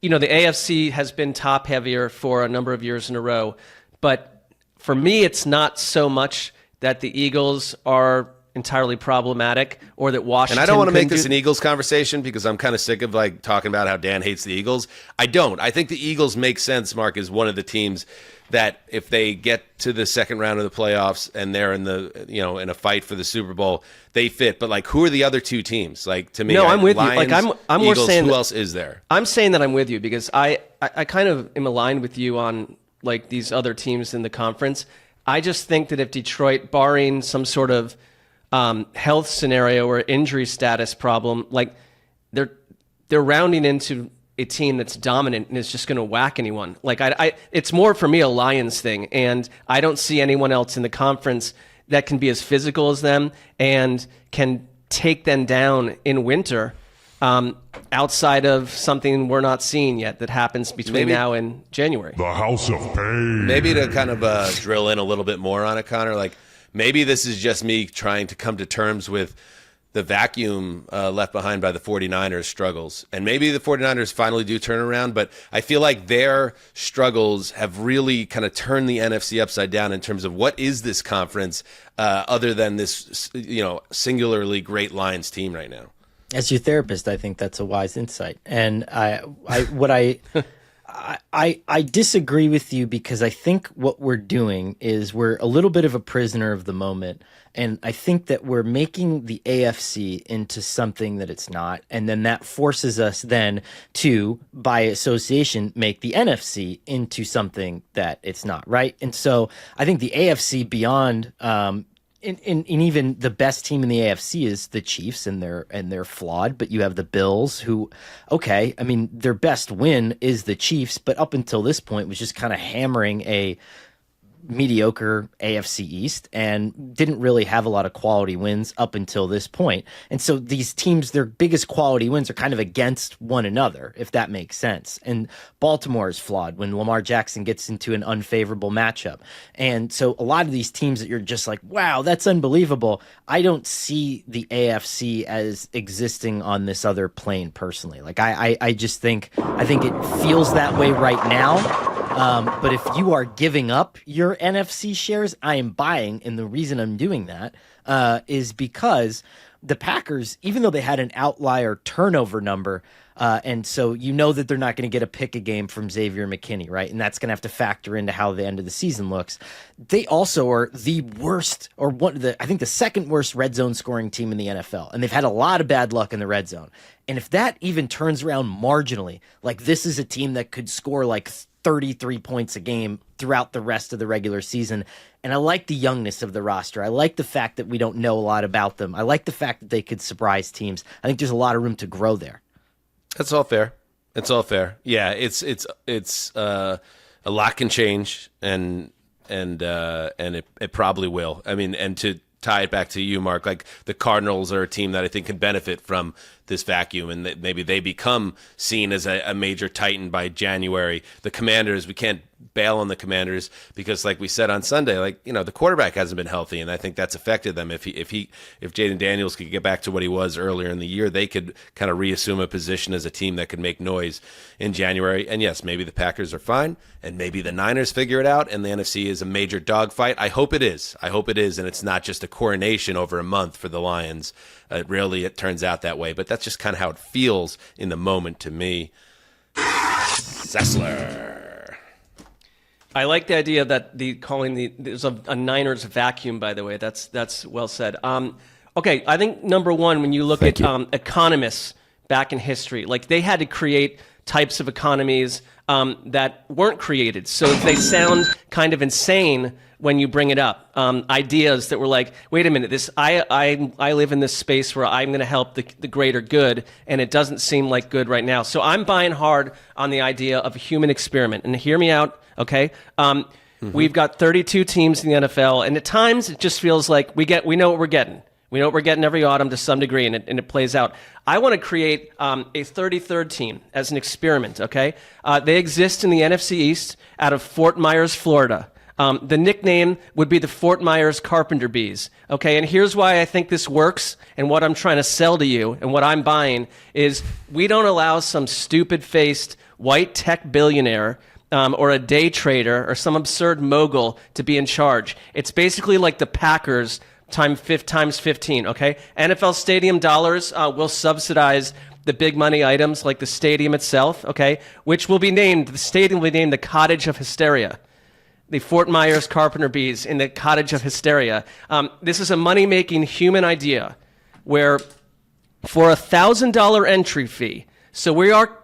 The AFC has been top heavier for a number of years in a row. But for me, it's not so much that the Eagles are entirely problematic or that Washington. And I don't want to make this an Eagles conversation because I'm kind of sick of like talking about how Dan hates the Eagles. I don't. I think the Eagles make sense, Mark, as one of the teams that if they get to the second round of the playoffs and they're in the in a fight for the Super Bowl, they fit. But like, who are the other 2 teams? Like, to me, no, I'm with Lions, you. Like, I'm more Eagles, saying who else is there? I'm saying that I'm with you because I kind of am aligned with you on like these other teams in the conference. I just think that if Detroit, barring some sort of health scenario or injury status problem, like they're rounding into a team that's dominant and is just going to whack anyone. Like it's more for me a Lions thing, and I don't see anyone else in the conference that can be as physical as them and can take them down in winter. Outside of something we're not seeing yet that happens between now and January. The House of Pain. Maybe to kind of drill in a little bit more on it, Connor, like maybe this is just me trying to come to terms with the vacuum left behind by the 49ers struggles. And maybe the 49ers finally do turn around, but I feel like their struggles have really kind of turned the NFC upside down in terms of what is this conference other than this singularly great Lions team right now. As your therapist, I think that's a wise insight. And I disagree with you because I think what we're doing is we're a little bit of a prisoner of the moment. And I think that we're making the AFC into something that it's not. And then that forces us then to, by association, make the NFC into something that it's not, right? And so I think the AFC beyond and even the best team in the AFC is the Chiefs, and they're flawed. But you have the Bills, who, okay, I mean, their best win is the Chiefs, but up until this point was just kind of hammering a mediocre AFC East and didn't really have a lot of quality wins up until this point. And so these teams, their biggest quality wins are kind of against one another, if that makes sense. And Baltimore is flawed when Lamar Jackson gets into an unfavorable matchup. And so a lot of these teams that you're just like, wow, that's unbelievable. I don't see the AFC as existing on this other plane personally. Like I just think it feels that way right now. But if you are giving up your NFC shares, I am buying. And the reason I'm doing that is because the Packers, even though they had an outlier turnover number, and so you know that they're not going to get a pick a game from Xavier McKinney, right? And that's going to have to factor into how the end of the season looks. They also are the worst, or I think the second worst red zone scoring team in the NFL. And they've had a lot of bad luck in the red zone. And if that even turns around marginally, like this is a team that could score like 33 points a game throughout the rest of the regular season. And I like the youngness of the roster. I like the fact that we don't know a lot about them. I like the fact that they could surprise teams. I think there's a lot of room to grow there. That's all fair. It's all fair. Yeah, it's a lot can change, and it probably will. I mean, and to tie it back to you, Mark, like the Cardinals are a team that I think can benefit from this vacuum, and that maybe they become seen as a major titan by January. The Commanders, we can't bail on the Commanders because, like we said on Sunday, the quarterback hasn't been healthy, and I think that's affected them. If Jaden Daniels could get back to what he was earlier in the year, they could kind of reassume a position as a team that could make noise in January. And yes, maybe the Packers are fine, and maybe the Niners figure it out, and the NFC is a major dogfight. I hope it is, and it's not just a coronation over a month for the Lions. Rarely it turns out that way, but that's just kind of how it feels in the moment to me. Sessler. I like the idea that there's a Niners vacuum, by the way. That's well said. Okay, I think number one, when you look at economists back in history, like they had to create types of economies that weren't created. So they sound kind of insane when you bring it up. Ideas that were like, wait a minute, I live in this space where I'm going to help the greater good, and it doesn't seem like good right now. So I'm buying hard on the idea of a human experiment. And hear me out, okay? We've got 32 teams in the NFL, and at times it just feels like we know what we're getting. We know what we're getting every autumn to some degree, and it plays out. I want to create a 33rd team as an experiment, okay? They exist in the NFC East out of Fort Myers, Florida. The nickname would be the Fort Myers Carpenter Bees, okay? And here's why I think this works, and what I'm trying to sell to you, and what I'm buying, is we don't allow some stupid-faced white tech billionaire or a day trader or some absurd mogul to be in charge. It's basically like the Packers times 15, okay? NFL stadium dollars will subsidize the big money items like the stadium itself, okay? The stadium will be named the Cottage of Hysteria. The Fort Myers Carpenter Bees in the Cottage of Hysteria. This is a money-making human idea where for $1,000 entry fee, so we are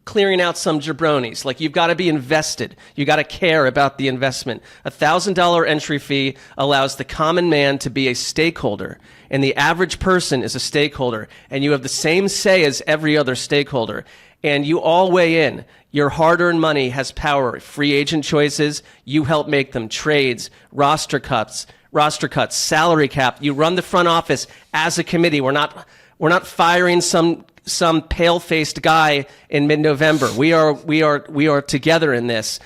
clearing out some jabronis. Like, you've got to be invested. You got to care about the investment. $1,000 entry fee allows the common man to be a stakeholder, and the average person is a stakeholder, and you have the same say as every other stakeholder, and you all weigh in. Your hard-earned money has power. Free agent choices, you help make them. Trades, roster cuts, salary cap. You run the front office as a committee. We're not firing some pale-faced guy in mid-November. We are together in this.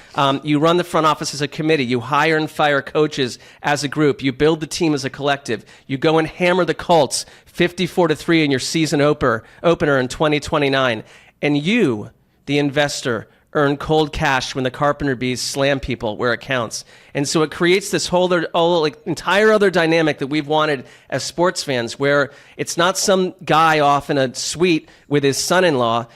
You run the front office as a committee. You hire and fire coaches as a group. You build the team as a collective. You go and hammer the Colts 54-3 in your season opener in 2029. And you, the investor, earn cold cash when the Carpenter Bees slam people where it counts. And so it creates this whole entire other dynamic that we've wanted as sports fans, where it's not some guy off in a suite with his son-in-law.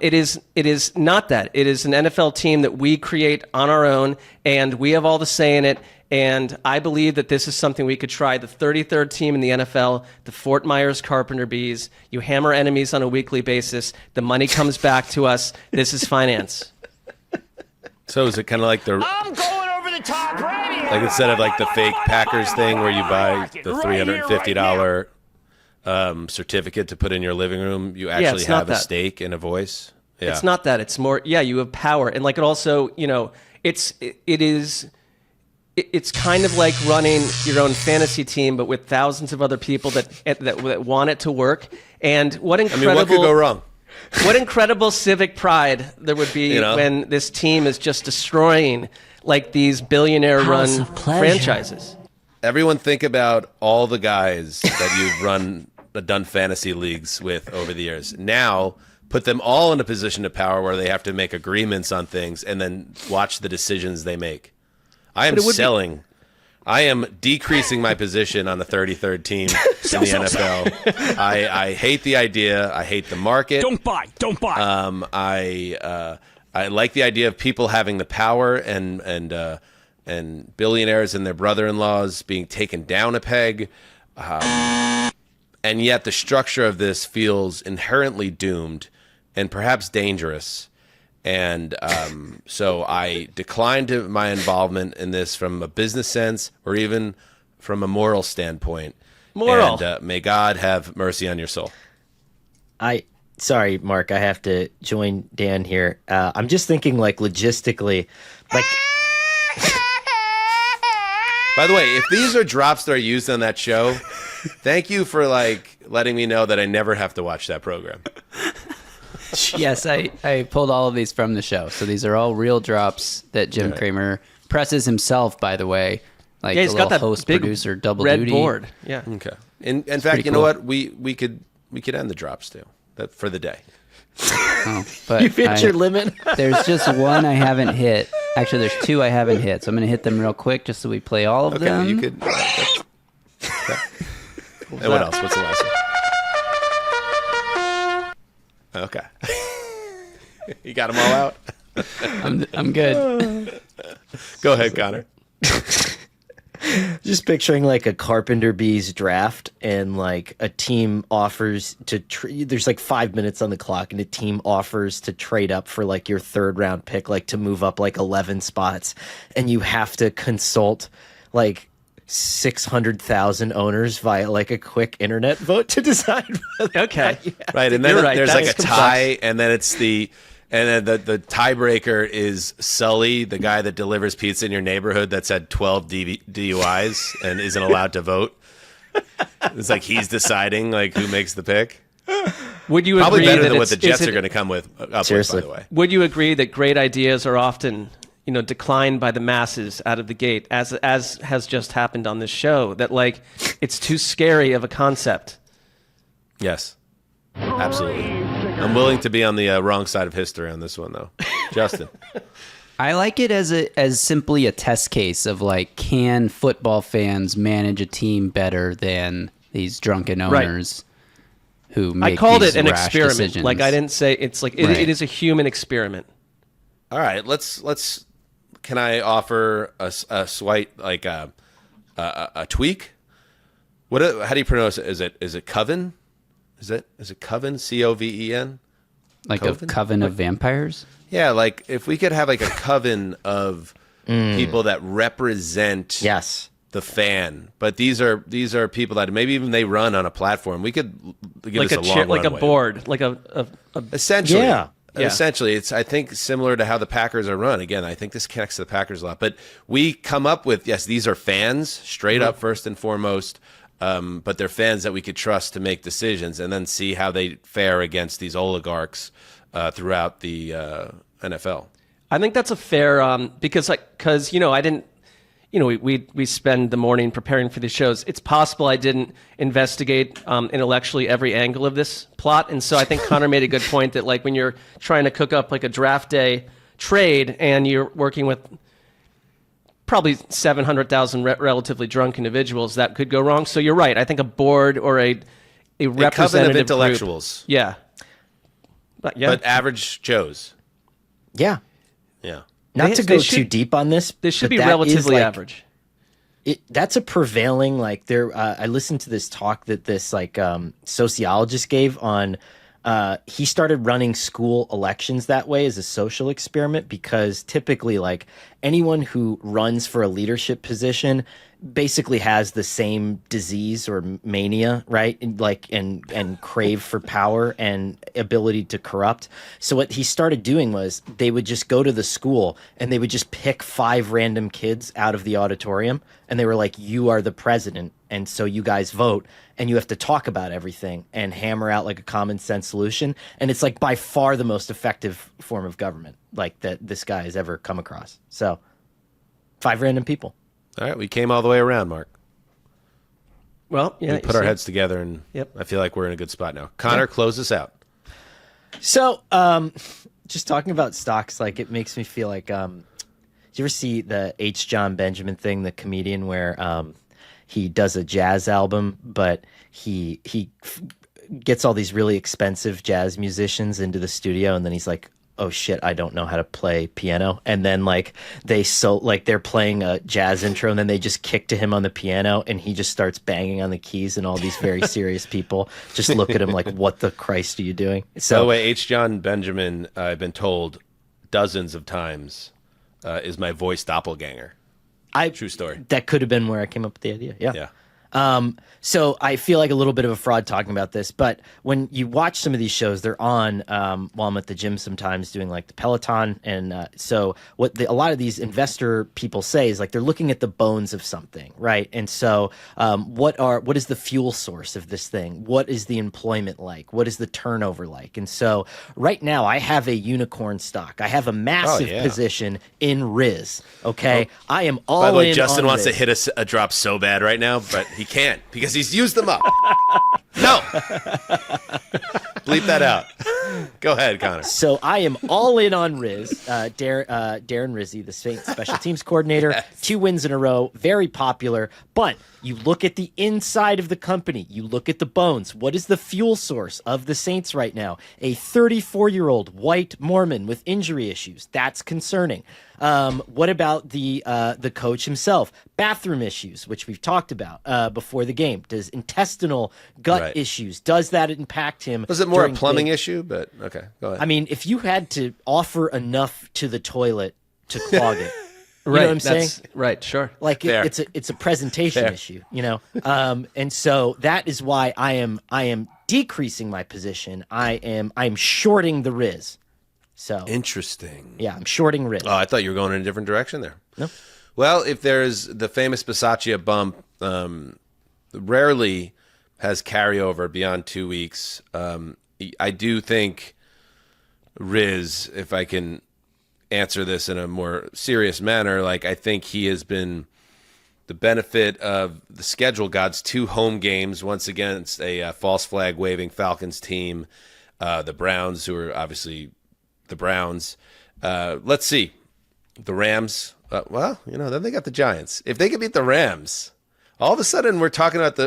It is not that. It is an NFL team that we create on our own, and we have all the say in it. And I believe that this is something we could try. The 33rd team in the NFL, the Fort Myers Carpenter Bees. You hammer enemies on a weekly basis. The money comes back to us. This is finance. So is it kind of like I'm going over the top right here. like instead of like the fake Packers thing where you buy the $350 certificate to put in your living room, you actually have a stake and a voice? Yeah. It's not that. It's more, you have power. And like it also, it's kind of like running your own fantasy team, but with thousands of other people that want it to work. And what incredible... what could go wrong? What incredible civic pride there would be when this team is just destroying like these billionaire-run franchises. Everyone think about all the guys that you've done fantasy leagues with over the years. Now, put them all in a position of power where they have to make agreements on things and then watch the decisions they make. I am decreasing my position on the 33rd team in the NFL. I hate the idea. I hate the market. Don't buy. I like the idea of people having the power and billionaires and their brother-in-laws being taken down a peg. And yet the structure of this feels inherently doomed and perhaps dangerous. And so I declined my involvement in this from a business sense or even from a moral standpoint. And may God have mercy on your soul. Sorry, Mark, I have to join Dan here. I'm just thinking like logistically, like... By the way, if these are drops that are used on that show, thank you for like letting me know that I never have to watch that program. Yes, I pulled all of these from the show. So these are all real drops that Jim Cramer presses himself, by the way. Like Yeah, he's a got little that host big producer double red duty. board. Yeah. Okay. In fact, pretty you know cool. what? We could end the drops too. That for the day. Oh, but You've hit your limit. there's just one I haven't hit. Actually, there's two I haven't hit. So I'm going to hit them real quick just so we play all of Okay, them. you could. Okay. And what else? What's the last one? Okay. You got them all out? I'm good. Go ahead, Connor. Just picturing like a Carpenter Bees draft, and like a team offers to there's like 5 minutes on the clock, and a team offers to trade up for like your third round pick, like to move up like 11 spots, and you have to consult like 600,000 owners via like a quick internet vote to decide whether Okay. Right, and then You're right, there's that like is a complex. tie, and then it's and then the tiebreaker is Sully, the guy that delivers pizza in your neighborhood that's had 12 DUIs and isn't allowed to vote. It's like he's deciding like who makes the pick. Would you Probably agree better that than what the it's- Jets is are it- going to come with. Up with, Seriously. by the way. Would you agree that great ideas are often, declined by the masses out of the gate, as has just happened on this show? That like it's too scary of a concept. Yes, absolutely. I'm willing to be on the wrong side of history on this one, though. Justin. I like it as simply a test case of like, can football fans manage a team better than these drunken owners who make I called these it an rash experiment. decisions? Like I didn't say it's like it, Right. it is a human experiment. All right, let's. Can I offer a slight like a tweak? How do you pronounce it? Is it coven? Is it coven? COVEN? Like Coven? a coven of vampires. Yeah, like if we could have like a coven of people that represent yes. the fan, but these are people that maybe even they run on a platform. We could give Like this a a chair, long like a runway. board, like a Essentially, Yeah. Essentially, it's I think similar to how the Packers are run. Again, I think this connects to the Packers a lot. But we come up with these are fans straight up first and foremost, but they're fans that we could trust to make decisions, and then see how they fare against these oligarchs throughout the NFL. I think that's a fair because I didn't we spend the morning preparing for these shows. It's possible I didn't investigate intellectually every angle of this plot, and so I think Connor made a good point that like when you're trying to cook up like a draft day trade and you're working with probably 700,000 relatively drunk individuals, that could go wrong. So you're right. I think a board or a A coven representative of intellectuals, group, yeah. but average Joes. Yeah. Yeah. Not They- to they go should- too deep on this. They should but be that is, relatively like, average. That's a prevailing like there. I listened to this talk that this like sociologist gave on. He started running school elections that way as a social experiment because typically like anyone who runs for a leadership position basically has the same disease or mania, right? And crave for power and ability to corrupt. So what he started doing was they would just go to the school and they would just pick 5 random kids out of the auditorium, and they were like, "You are the president, and so you guys vote, and you have to talk about everything and hammer out like a common sense solution." And it's like by far the most effective form of government like that this guy has ever come across. So 5 random people. All right, we came all the way around, Mark. Well, yeah. We put our heads together, and Yep. I feel like we're in a good spot now. Connor, close us out. So, just talking about stocks, like it makes me feel like, did you ever see the H. John Benjamin thing, the comedian, where he does a jazz album, but he gets all these really expensive jazz musicians into the studio, and then he's like, "Oh shit, I don't know how to play piano." And then like they're playing a jazz intro, and then they just kick to him on the piano, and he just starts banging on the keys, and all these very serious people just look at him like, "What the Christ are you doing?" By So the way, H. John Benjamin, I've been told dozens of times, is my voice doppelganger. True story. That could have been where I came up with the idea. Yeah. Yeah. So I feel like a little bit of a fraud talking about this, but when you watch some of these shows, they're on while I'm at the gym sometimes doing like the Peloton, and so what a lot of these investor people say is like they're looking at the bones of something, right? And so what is the fuel source of this thing? What is the employment like? What is the turnover like? And so right now I have a unicorn stock. I have a massive position in Riz. Okay, I am all in. By the way, Justin wants Riz. to hit a drop so bad right now, but he can't because he's used them up. No. Bleep that out. Go ahead, Connor. So I am all in on Riz, Darren Rizzi, the Saints special teams coordinator. Yes. 2 wins in a row, very popular. But you look at the inside of the company, you look at the bones. What is the fuel source of the Saints right now? A 34-year-old white Mormon with injury issues. That's concerning. What about the coach himself? Bathroom issues, which we've talked about before the game. Does intestinal gut issues, does that impact him? Was it more a plumbing issue? But okay, go ahead. I mean, if you had to offer enough to the toilet to clog it, you know what I'm saying? Right, sure. Like it's a presentation issue, you know? And so that is why I am decreasing my position. I'm shorting the Riz. So interesting. Yeah, I'm shorting Riz. Oh, I thought you were going in a different direction there. No. Well, if there's the famous Bisaccia bump, rarely has carryover beyond 2 weeks. I do think Riz, if I can answer this in a more serious manner, like I think he has been the benefit of the schedule gods 2 home games, once against a false flag waving Falcons team, the Browns, who are obviously the Browns. Let's see. The Rams. Well, you know, then they got the Giants. If they could beat the Rams, all of a sudden we're talking about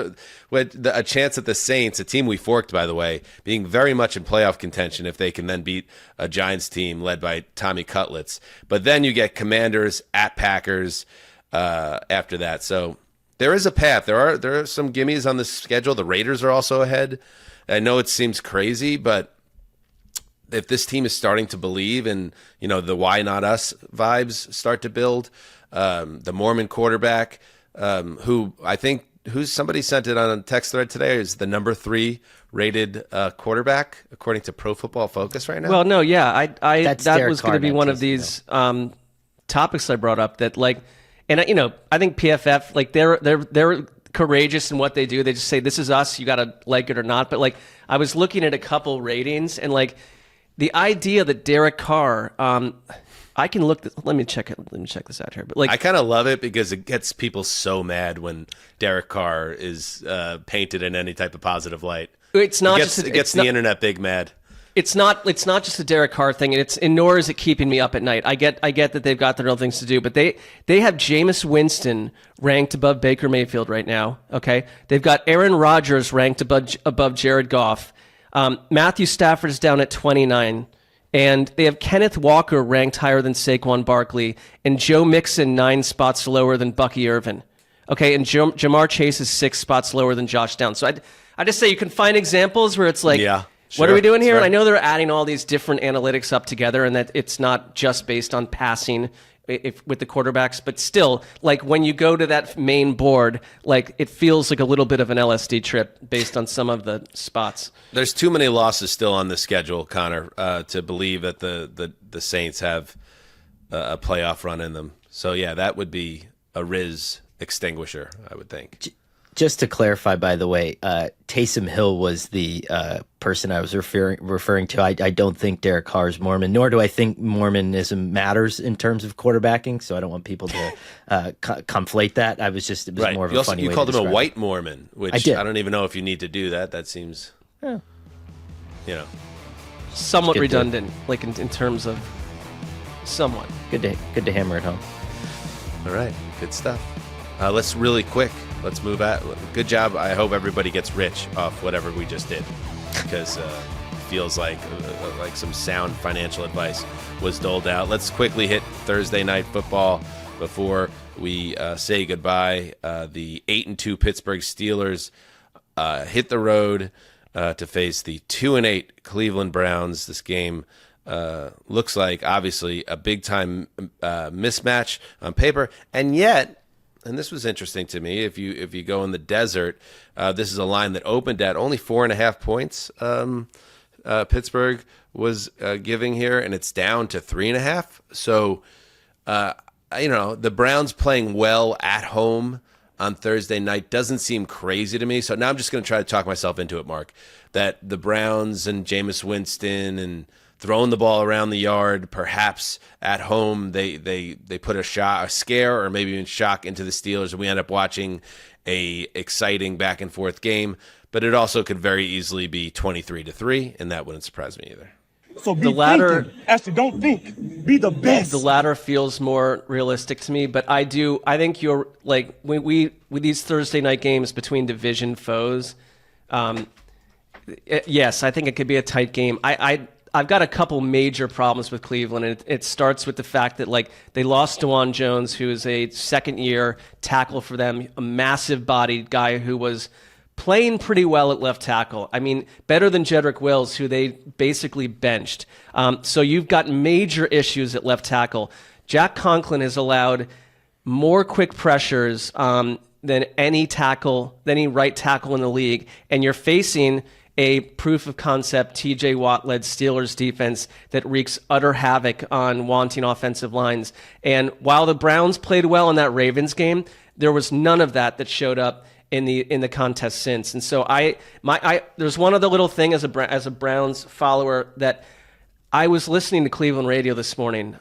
a chance at the Saints, a team we forked, by the way, being very much in playoff contention if they can then beat a Giants team led by Tommy Cutlets. But then you get Commanders at Packers after that. So there is a path. There are some gimmies on the schedule. The Raiders are also ahead. I know it seems crazy, but if this team is starting to believe and, you know, the why not us vibes start to build, the Mormon quarterback, who I think somebody sent it on a text thread today, is the number 3 rated quarterback according to Pro Football Focus right now. Well, no, yeah, that was going to be one of Carr, these topics I brought up that, like, and you know, I think PFF, like, they're courageous in what they do. They just say, this is us, you got to like it or not. But like, I was looking at a couple ratings and like, the idea that Derek Carr, I can look. Let me check it. Let me check this out here. But like, I kind of love it because it gets people so mad when Derek Carr is painted in any type of positive light. It's not. It gets the internet big mad. It's not just a Derek Carr thing, and nor is it keeping me up at night. I get that they've got their own things to do, but they have Jameis Winston ranked above Baker Mayfield right now. Okay, they've got Aaron Rodgers ranked above Jared Goff. Matthew Stafford is down at 29, and they have Kenneth Walker ranked higher than Saquon Barkley, and Joe Mixon 9 spots lower than Bucky Irvin. Okay, and Jamar Chase is 6 spots lower than Josh Downs. So I just say you can find examples where it's like, yeah, sure, what are we doing here? Sure. And I know they're adding all these different analytics up together, and that it's not just based on passing with the quarterbacks, but still, like when you go to that main board, like it feels like a little bit of an LSD trip based on some of the spots. There's too many losses still on the schedule, Connor, to believe that the Saints have a playoff run in them. So yeah, that would be a Riz extinguisher, I would think. Just to clarify, by the way, Taysom Hill was the person I was referring to. I don't think Derek Carr is Mormon, nor do I think Mormonism matters in terms of quarterbacking. So I don't want people to conflate that. It was right. more of a funny way. You called him a white it. Mormon, which I did. I don't even know if you need to do that. That seems, you know, somewhat redundant, like in terms of somewhat. Good to hammer it home. All right, good stuff. Let's really quick. Let's move at. Good job. I hope everybody gets rich off whatever we just did, because it feels like some sound financial advice was doled out. Let's quickly hit Thursday night football before we say goodbye. The 8-2 Pittsburgh Steelers hit the road to face the 2-8 Cleveland Browns. This game looks like obviously a big time mismatch on paper, and yet and this was interesting to me. If you go in the desert, this is a line that opened at only 4.5 points. Pittsburgh was giving here, and it's down to 3.5. So, the Browns playing well at home on Thursday night doesn't seem crazy to me. So now I'm just going to try to talk myself into it, Mark, that the Browns and Jameis Winston and throwing the ball around the yard, perhaps at home they put a scare, or maybe even shock into the Steelers, and we end up watching a exciting back and forth game. But it also could very easily be 23-3, and that wouldn't surprise me either. So be thinking. Actually, don't think. Be the best. The latter feels more realistic to me, but I think you're like with these Thursday night games between division foes. Yes, I think it could be a tight game. I've got a couple major problems with Cleveland, and it starts with the fact that they lost DeJuan Jones, who is a second-year tackle for them, a massive-bodied guy who was playing pretty well at left tackle. I mean, better than Jedrick Wills, who they basically benched. So you've got major issues at left tackle. Jack Conklin has allowed more quick pressures than any right tackle in the league, and you're facing a proof of concept TJ Watt-led Steelers defense that wreaks utter havoc on wanting offensive lines. And while the Browns played well in that Ravens game, there was none of that showed up in the contest since. And so there's one other little thing as a Browns follower that I was listening to Cleveland radio this morning,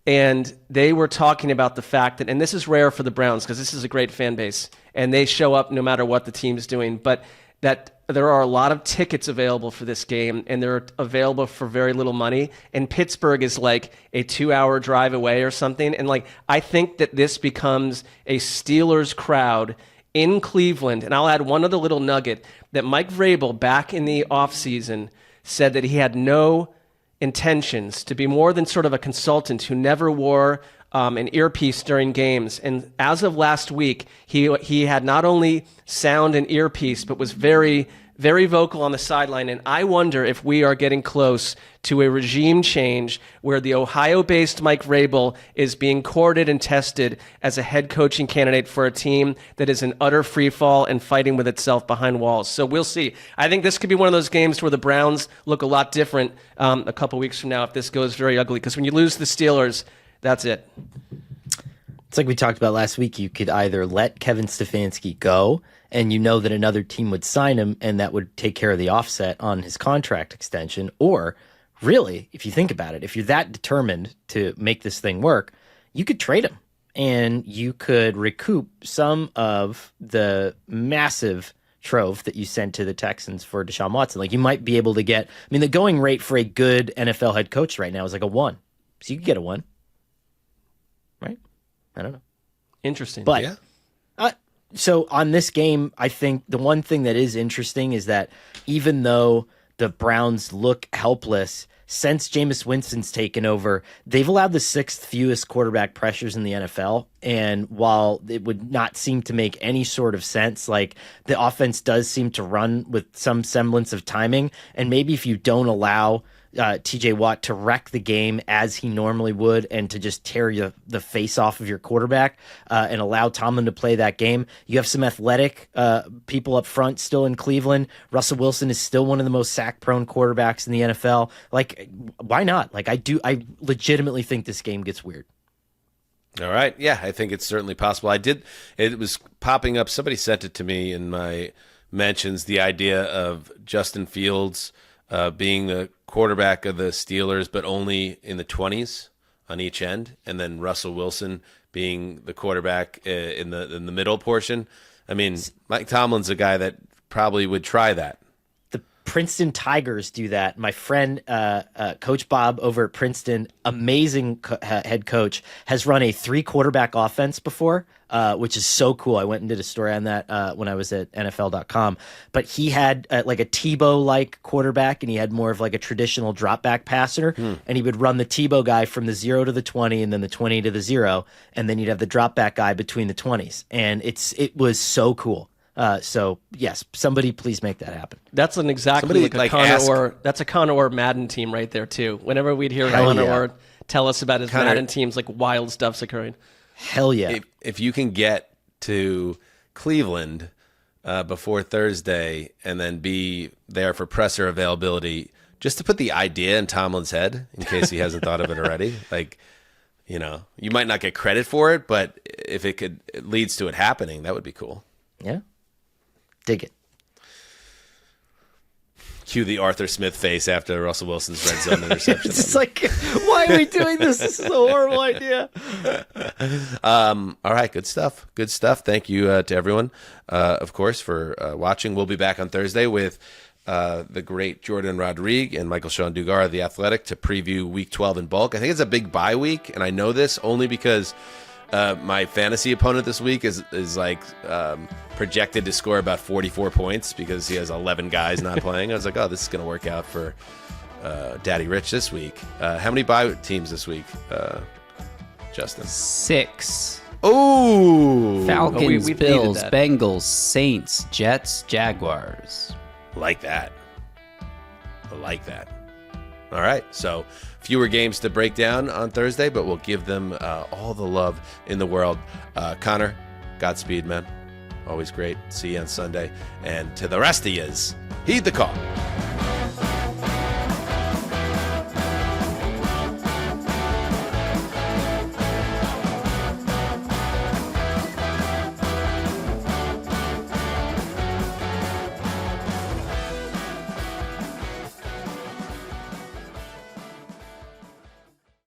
and they were talking about the fact that, and this is rare for the Browns because this is a great fan base and they show up no matter what the team's doing, but that there are a lot of tickets available for this game, and they're available for very little money. And Pittsburgh is like a 2-hour drive away or something. And I think that this becomes a Steelers crowd in Cleveland. And I'll add one other little nugget that Mike Vrabel back in the offseason said that he had no intentions to be more than sort of a consultant who never wore an earpiece during games. And as of last week, he had not only sound and earpiece, but was very, very vocal on the sideline. And I wonder if we are getting close to a regime change where the Ohio-based Mike Vrabel is being courted and tested as a head coaching candidate for a team that is in utter free fall and fighting with itself behind walls. So we'll see. I think this could be one of those games where the Browns look a lot different a couple weeks from now if this goes very ugly. Because when you lose the Steelers, that's it. It's like we talked about last week. You could either let Kevin Stefanski go, and you know that another team would sign him, and that would take care of the offset on his contract extension. Or, really, if you think about it, if you're that determined to make this thing work, you could trade him, and you could recoup some of the massive trove that you sent to the Texans for Deshaun Watson. You might be able to get, the going rate for a good NFL head coach right now is a 1. So you could get a 1. Right? I don't know. Interesting. But yeah. So on this game, I think the one thing that is interesting is that even though the Browns look helpless, since Jameis Winston's taken over, they've allowed the 6th fewest quarterback pressures in the NFL. And while it would not seem to make any sort of sense, the offense does seem to run with some semblance of timing. And maybe if you don't allow TJ Watt to wreck the game as he normally would and to just tear the face off of your quarterback and allow Tomlin to play that game. You have some athletic people up front still in Cleveland. Russell Wilson is still one of the most sack-prone quarterbacks in the NFL. Why not? I legitimately think this game gets weird. All right. Yeah, I think it's certainly possible. It was popping up. Somebody sent it to me in my mentions, the idea of Justin Fields being the quarterback of the Steelers, but only in the 20s on each end, and then Russell Wilson being the quarterback in the middle portion. Mike Tomlin's a guy that probably would try that. The Princeton Tigers do that. My friend, Coach Bob over at Princeton, amazing head coach, has run a 3-quarterback offense before, which is so cool. I went and did a story on that when I was at NFL.com. But he had a Tebow-like quarterback, and he had more of a traditional drop-back passer. And he would run the Tebow guy from the 0 to the 20 and then the 20 to the 0. And then you'd have the drop-back guy between the 20s. And it was so cool. So yes, somebody please make that happen. That's an exactly Conor Orr. That's a Conor Orr Madden team right there too. Whenever we'd hear Conor Orr tell us about his Madden teams, wild stuff's occurring. Hell yeah! if you can get to Cleveland before Thursday and then be there for presser availability, just to put the idea in Tomlin's head in case he hasn't thought of it already. Like, you know, you might not get credit for it, but if it leads to it happening, that would be cool. Yeah. Dig it. Cue the Arthur Smith face after Russell Wilson's red zone interception. It's like, why are we doing this? This is a horrible idea. All right, good stuff. Good stuff. Thank you to everyone, of course, for watching. We'll be back on Thursday with the great Jordan Rodrigue and Michael Sean Dugar of The Athletic to preview Week 12 in bulk. I think it's a big bye week, and I know this only because my fantasy opponent this week is like projected to score about 44 points because he has 11 guys not playing. I was like, oh, this is going to work out for Daddy Rich this week. How many bye teams this week, Justin? 6. Oh, Falcons, we needed Bills, that. Bengals, Saints, Jets, Jaguars. like that. I like that. All right, so fewer games to break down on Thursday, but we'll give them all the love in the world. Connor, Godspeed, man. Always great. See you on Sunday. And to the rest of yous, heed the call.